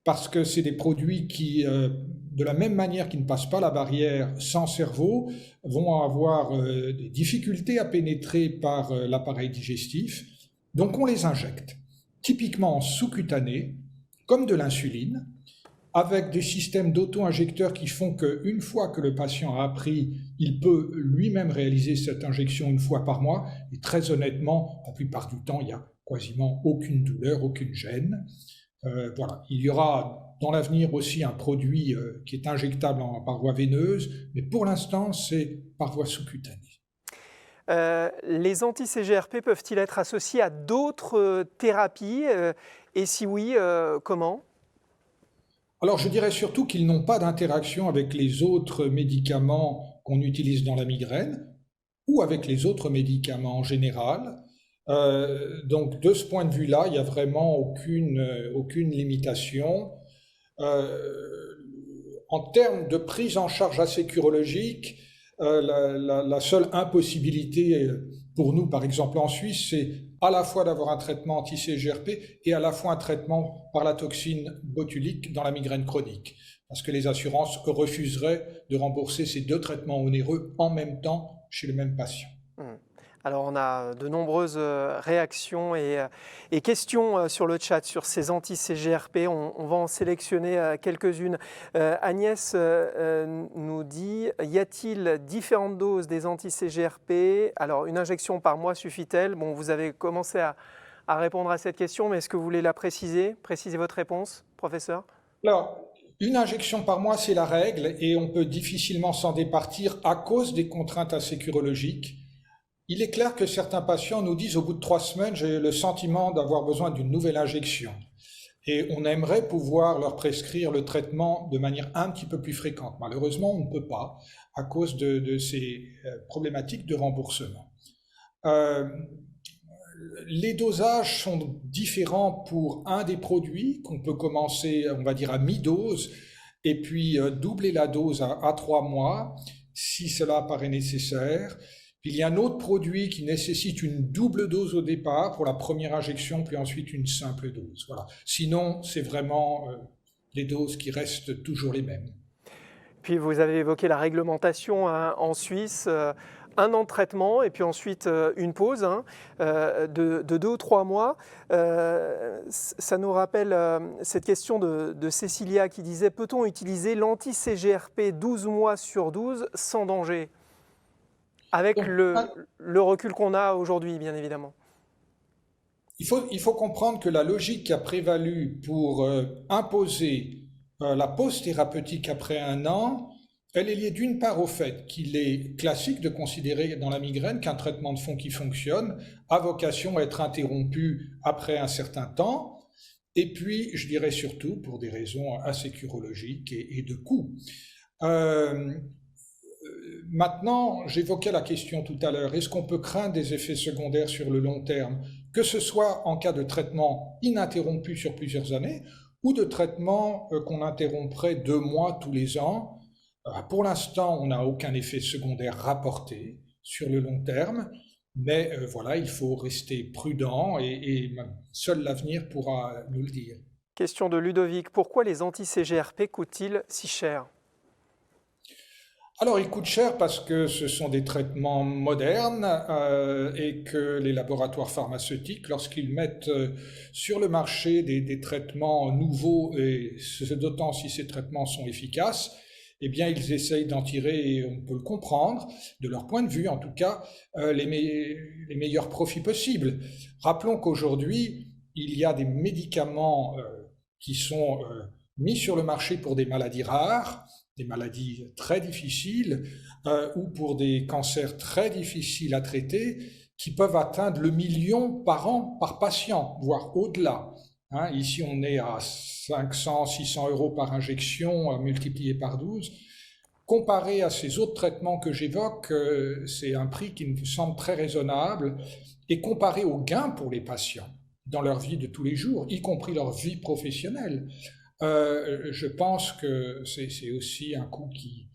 parce que c'est des produits qui, de la même manière qu'ils ne passent pas la barrière sans cerveau, vont avoir des difficultés à pénétrer par l'appareil digestif. Donc on les injecte, typiquement en sous-cutané, comme de l'insuline, avec des systèmes d'auto-injecteurs qui font qu'une fois que le patient a appris, il peut lui-même réaliser cette injection une fois par mois. Et très honnêtement, la plupart du temps, il n'y a quasiment aucune douleur, aucune gêne. Voilà. Il y aura dans l'avenir aussi un produit qui est injectable par voie veineuse, mais pour l'instant, c'est par voie sous-cutanée. Les anti-CGRP peuvent-ils être associés à d'autres thérapies et si oui, comment? Alors je dirais surtout qu'ils n'ont pas d'interaction avec les autres médicaments qu'on utilise dans la migraine ou avec les autres médicaments en général. Donc de ce point de vue-là, il n'y a vraiment aucune limitation. En termes de prise en charge assécurologique, la seule impossibilité pour nous, par exemple en Suisse, c'est à la fois d'avoir un traitement anti-CGRP et à la fois un traitement par la toxine botulique dans la migraine chronique. Parce que les assurances refuseraient de rembourser ces deux traitements onéreux en même temps chez le même patient. Alors on a de nombreuses réactions et questions sur le chat sur ces anti-CGRP. On va en sélectionner quelques-unes. Agnès nous dit, y a-t-il différentes doses des anti-CGRP? Alors une injection par mois suffit-elle? Bon, vous avez commencé à répondre à cette question, mais est-ce que vous voulez la préciser? Précisez votre réponse, professeur. Alors, une injection par mois, c'est la règle et on peut difficilement s'en départir à cause des contraintes assécurologiques. Il est clair que certains patients nous disent au bout de 3 semaines, j'ai le sentiment d'avoir besoin d'une nouvelle injection. Et on aimerait pouvoir leur prescrire le traitement de manière un petit peu plus fréquente. Malheureusement, on ne peut pas à cause de ces problématiques de remboursement. Les dosages sont différents pour un des produits qu'on peut commencer, on va dire, à mi-dose et puis doubler la dose à 3 mois si cela paraît nécessaire. Il y a un autre produit qui nécessite une double dose au départ pour la première injection, puis ensuite une simple dose. Voilà. Sinon, c'est vraiment les doses qui restent toujours les mêmes. Puis vous avez évoqué la réglementation en Suisse. un an de traitement et puis ensuite une pause de 2 ou 3 mois. Ça nous rappelle cette question de Cécilia qui disait « Peut-on utiliser l'anti-CGRP 12 mois sur 12 sans danger ?» Avec le recul qu'on a aujourd'hui, bien évidemment. Il faut comprendre que la logique qui a prévalu pour imposer la pause thérapeutique après un an, elle est liée d'une part au fait qu'il est classique de considérer dans la migraine qu'un traitement de fond qui fonctionne a vocation à être interrompu après un certain temps, et puis je dirais surtout pour des raisons assez curologiques et de coût. Maintenant, j'évoquais la question tout à l'heure, est-ce qu'on peut craindre des effets secondaires sur le long terme, que ce soit en cas de traitement ininterrompu sur plusieurs années ou de traitement qu'on interromprait 2 mois tous les ans? Pour l'instant, on n'a aucun effet secondaire rapporté sur le long terme, mais voilà, il faut rester prudent et seul l'avenir pourra nous le dire. Question de Ludovic, pourquoi les anti-CGRP coûtent-ils si cher ? Alors, ils coûtent cher parce que ce sont des traitements modernes et que les laboratoires pharmaceutiques, lorsqu'ils mettent sur le marché des traitements nouveaux, et d'autant si ces traitements sont efficaces, eh bien, ils essayent d'en tirer, et on peut le comprendre, de leur point de vue en tout cas, les meilleurs profits possibles. Rappelons qu'aujourd'hui, il y a des médicaments qui sont mis sur le marché pour des maladies rares, des maladies très difficiles ou pour des cancers très difficiles à traiter qui peuvent atteindre le 1 million par an par patient, voire au-delà. Ici, on est à 500, 600 euros par injection multiplié par 12. Comparé à ces autres traitements que j'évoque, c'est un prix qui me semble très raisonnable et comparé aux gains pour les patients dans leur vie de tous les jours, y compris leur vie professionnelle. Je pense que c'est aussi un coût qui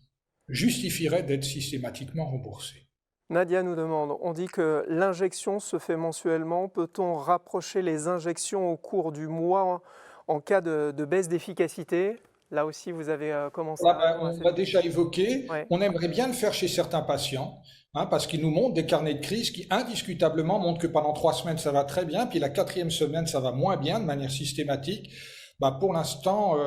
justifierait d'être systématiquement remboursé. Nadia nous demande, on dit que l'injection se fait mensuellement. Peut-on rapprocher les injections au cours du mois en cas de baisse d'efficacité? Là aussi, vous avez commencé à... On l'a déjà évoqué. Ouais. On aimerait bien le faire chez certains patients, parce qu'ils nous montrent des carnets de crise qui indiscutablement montrent que pendant 3 semaines, ça va très bien, puis la 4e semaine, ça va moins bien de manière systématique. Pour l'instant,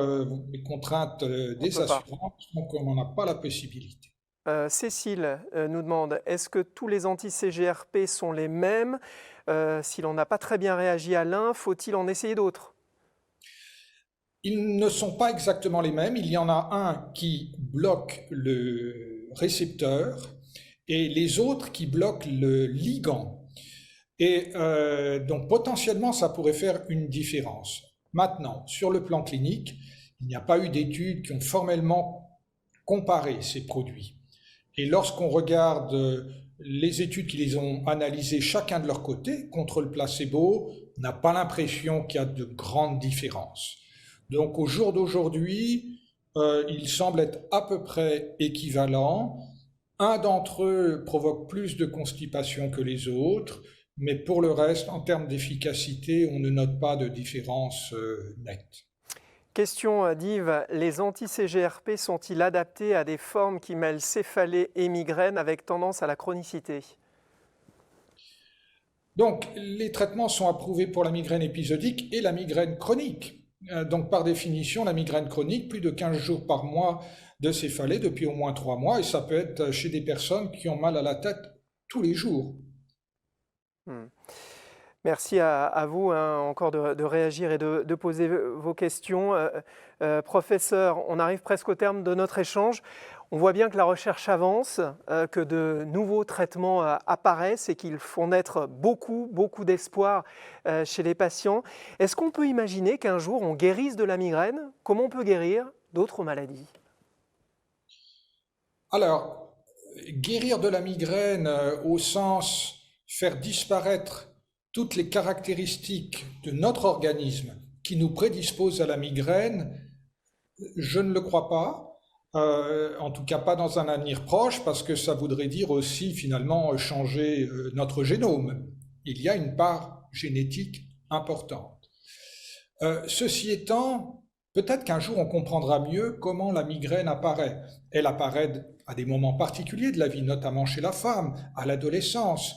les contraintes des assurances font qu'on n'en a pas la possibilité. Cécile nous demande, est-ce que tous les anti-CGRP sont les mêmes? Si l'on n'a pas très bien réagi à l'un, faut-il en essayer d'autres? Ils ne sont pas exactement les mêmes. Il y en a un qui bloque le récepteur et les autres qui bloquent le ligand. Et donc potentiellement, ça pourrait faire une différence. Maintenant, sur le plan clinique, il n'y a pas eu d'études qui ont formellement comparé ces produits. Et lorsqu'on regarde les études qui les ont analysées chacun de leur côté contre le placebo, on n'a pas l'impression qu'il y a de grandes différences. Donc au jour d'aujourd'hui, ils semblent être à peu près équivalents. Un d'entre eux provoque plus de constipation que les autres, mais pour le reste, en termes d'efficacité, on ne note pas de différence nette. Question d'Yves, les anti-CGRP sont-ils adaptés à des formes qui mêlent céphalée et migraine avec tendance à la chronicité? Donc, les traitements sont approuvés pour la migraine épisodique et la migraine chronique. Donc, par définition, la migraine chronique, plus de 15 jours par mois de céphalée depuis au moins 3 mois, et ça peut être chez des personnes qui ont mal à la tête tous les jours. Merci à vous encore de réagir et de poser vos questions. Professeur, on arrive presque au terme de notre échange. On voit bien que la recherche avance, que de nouveaux traitements apparaissent et qu'ils font naître beaucoup d'espoir chez les patients. Est-ce qu'on peut imaginer qu'un jour on guérisse de la migraine, comme on peut guérir d'autres maladies? Alors, guérir de la migraine au sens faire disparaître toutes les caractéristiques de notre organisme qui nous prédisposent à la migraine, je ne le crois pas. En tout cas pas dans un avenir proche, parce que ça voudrait dire aussi finalement changer notre génome. Il y a une part génétique importante. Ceci étant, peut-être qu'un jour on comprendra mieux comment la migraine apparaît. Elle apparaît à des moments particuliers de la vie, notamment chez la femme, à l'adolescence.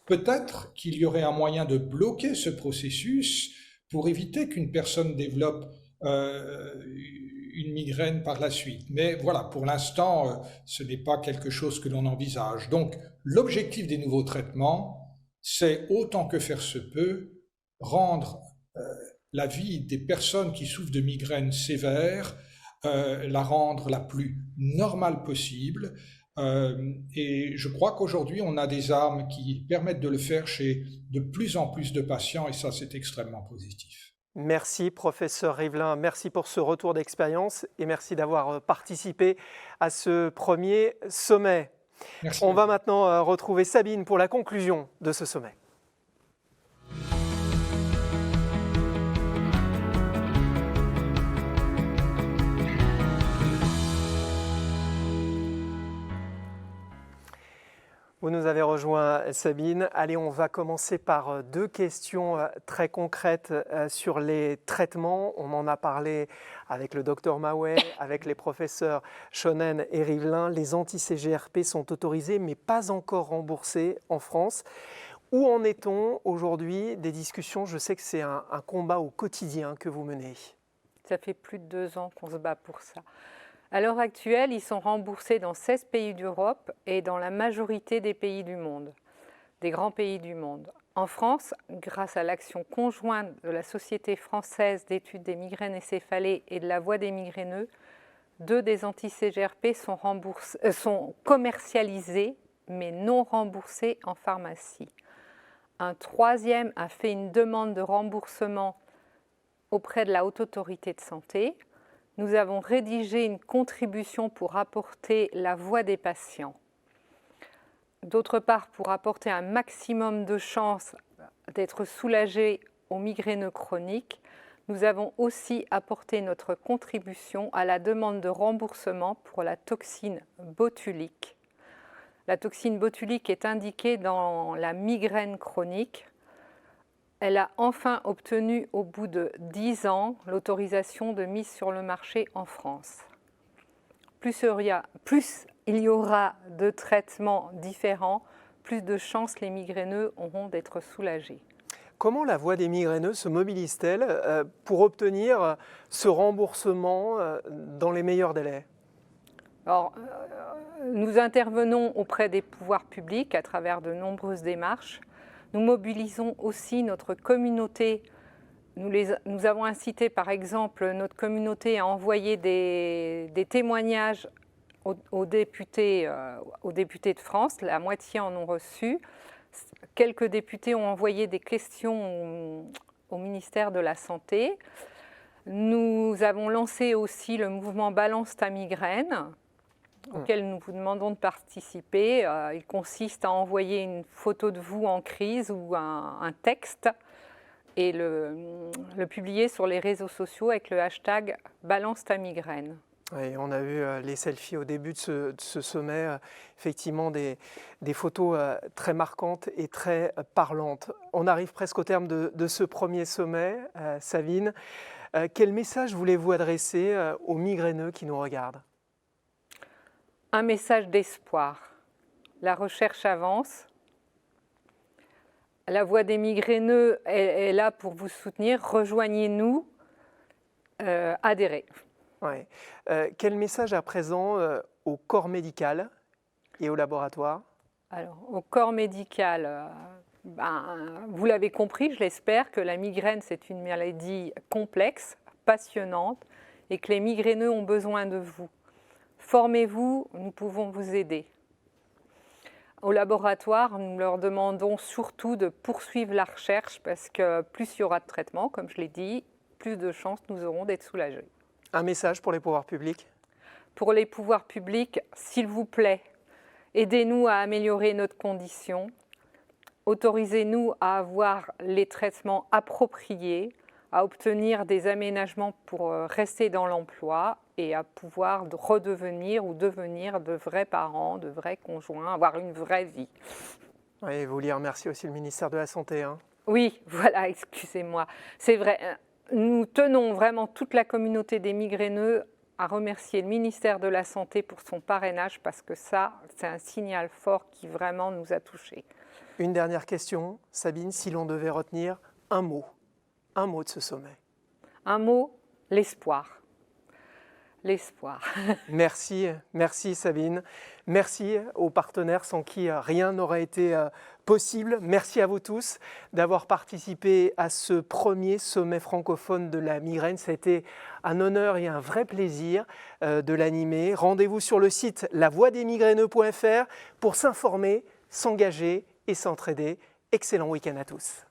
Peut-être qu'il y aurait un moyen de bloquer ce processus pour éviter qu'une personne développe une migraine par la suite. Mais voilà, pour l'instant, ce n'est pas quelque chose que l'on envisage. Donc, l'objectif des nouveaux traitements, c'est autant que faire se peut, rendre la vie des personnes qui souffrent de migraines sévères, la rendre la plus normale possible. Et je crois qu'aujourd'hui, on a des armes qui permettent de le faire chez de plus en plus de patients, et ça, c'est extrêmement positif. Merci, professeur Rivlin. Merci pour ce retour d'expérience et merci d'avoir participé à ce premier sommet. Merci. On va maintenant retrouver Sabine pour la conclusion de ce sommet. Vous nous avez rejoint, Sabine. Allez, on va commencer par deux questions très concrètes sur les traitements. On en a parlé avec le docteur Mahouet, avec les professeurs Schonen et Rivlin. Les anti-CGRP sont autorisés, mais pas encore remboursés en France. Où en est-on aujourd'hui des discussions? Je sais que c'est un combat au quotidien que vous menez. Ça fait plus de 2 ans qu'on se bat pour ça. À l'heure actuelle, ils sont remboursés dans 16 pays d'Europe et dans la majorité des pays du monde, des grands pays du monde. En France, grâce à l'action conjointe de la Société française d'études des migraines et céphalées et de la Voix des migraineux, 2 des anti-CGRP sont commercialisés mais non remboursés en pharmacie. Un 3e a fait une demande de remboursement auprès de la Haute Autorité de Santé. Nous avons rédigé une contribution pour apporter la voix des patients. D'autre part, pour apporter un maximum de chances d'être soulagés aux migraineux chroniques, nous avons aussi apporté notre contribution à la demande de remboursement pour la toxine botulique. La toxine botulique est indiquée dans la migraine chronique. Elle a enfin obtenu, au bout de 10 ans, l'autorisation de mise sur le marché en France. Plus il y aura de traitements différents, plus de chances les migraineux auront d'être soulagés. Comment la Voix des migraineux se mobilise-t-elle pour obtenir ce remboursement dans les meilleurs délais? Alors, nous intervenons auprès des pouvoirs publics à travers de nombreuses démarches. Nous mobilisons aussi notre communauté. Nous avons incité par exemple notre communauté à envoyer des témoignages aux députés de France. La moitié en ont reçu. Quelques députés ont envoyé des questions au ministère de la Santé. Nous avons lancé aussi le mouvement Balance ta migraine, auquel nous vous demandons de participer. Il consiste à envoyer une photo de vous en crise ou un texte et le publier sur les réseaux sociaux avec le hashtag Balance ta migraine. Oui, on a vu les selfies au début de ce sommet, effectivement des photos très marquantes et très parlantes. On arrive presque au terme de ce premier sommet, Sabine. Quel message voulez-vous adresser aux migraineux qui nous regardent? Un message d'espoir. La recherche avance. La Voix des migraineux est là pour vous soutenir. Rejoignez-nous, adhérez. Ouais. Quel message à présent au corps médical et au laboratoire? Alors, au corps médical, vous l'avez compris, je l'espère, que la migraine, c'est une maladie complexe, passionnante, et que les migraineux ont besoin de vous. Formez-vous, nous pouvons vous aider. Au laboratoire, nous leur demandons surtout de poursuivre la recherche parce que plus il y aura de traitements, comme je l'ai dit, plus de chances nous aurons d'être soulagés. Un message pour les pouvoirs publics? Pour les pouvoirs publics, s'il vous plaît, aidez-nous à améliorer notre condition. Autorisez-nous à avoir les traitements appropriés, à obtenir des aménagements pour rester dans l'emploi et à pouvoir redevenir ou devenir de vrais parents, de vrais conjoints, avoir une vraie vie. Oui, vous voulez remercier aussi le ministère de la Santé. Oui, voilà, excusez-moi. C'est vrai, nous tenons vraiment toute la communauté des migraineux à remercier le ministère de la Santé pour son parrainage parce que ça, c'est un signal fort qui vraiment nous a touchés. Une dernière question, Sabine, si l'on devait retenir un mot de ce sommet. Un mot, l'espoir. L'espoir. Merci Sabine. Merci aux partenaires sans qui rien n'aurait été possible. Merci à vous tous d'avoir participé à ce premier sommet francophone de la migraine. Ça a été un honneur et un vrai plaisir de l'animer. Rendez-vous sur le site lavoixdesmigraineux.fr pour s'informer, s'engager et s'entraider. Excellent week-end à tous.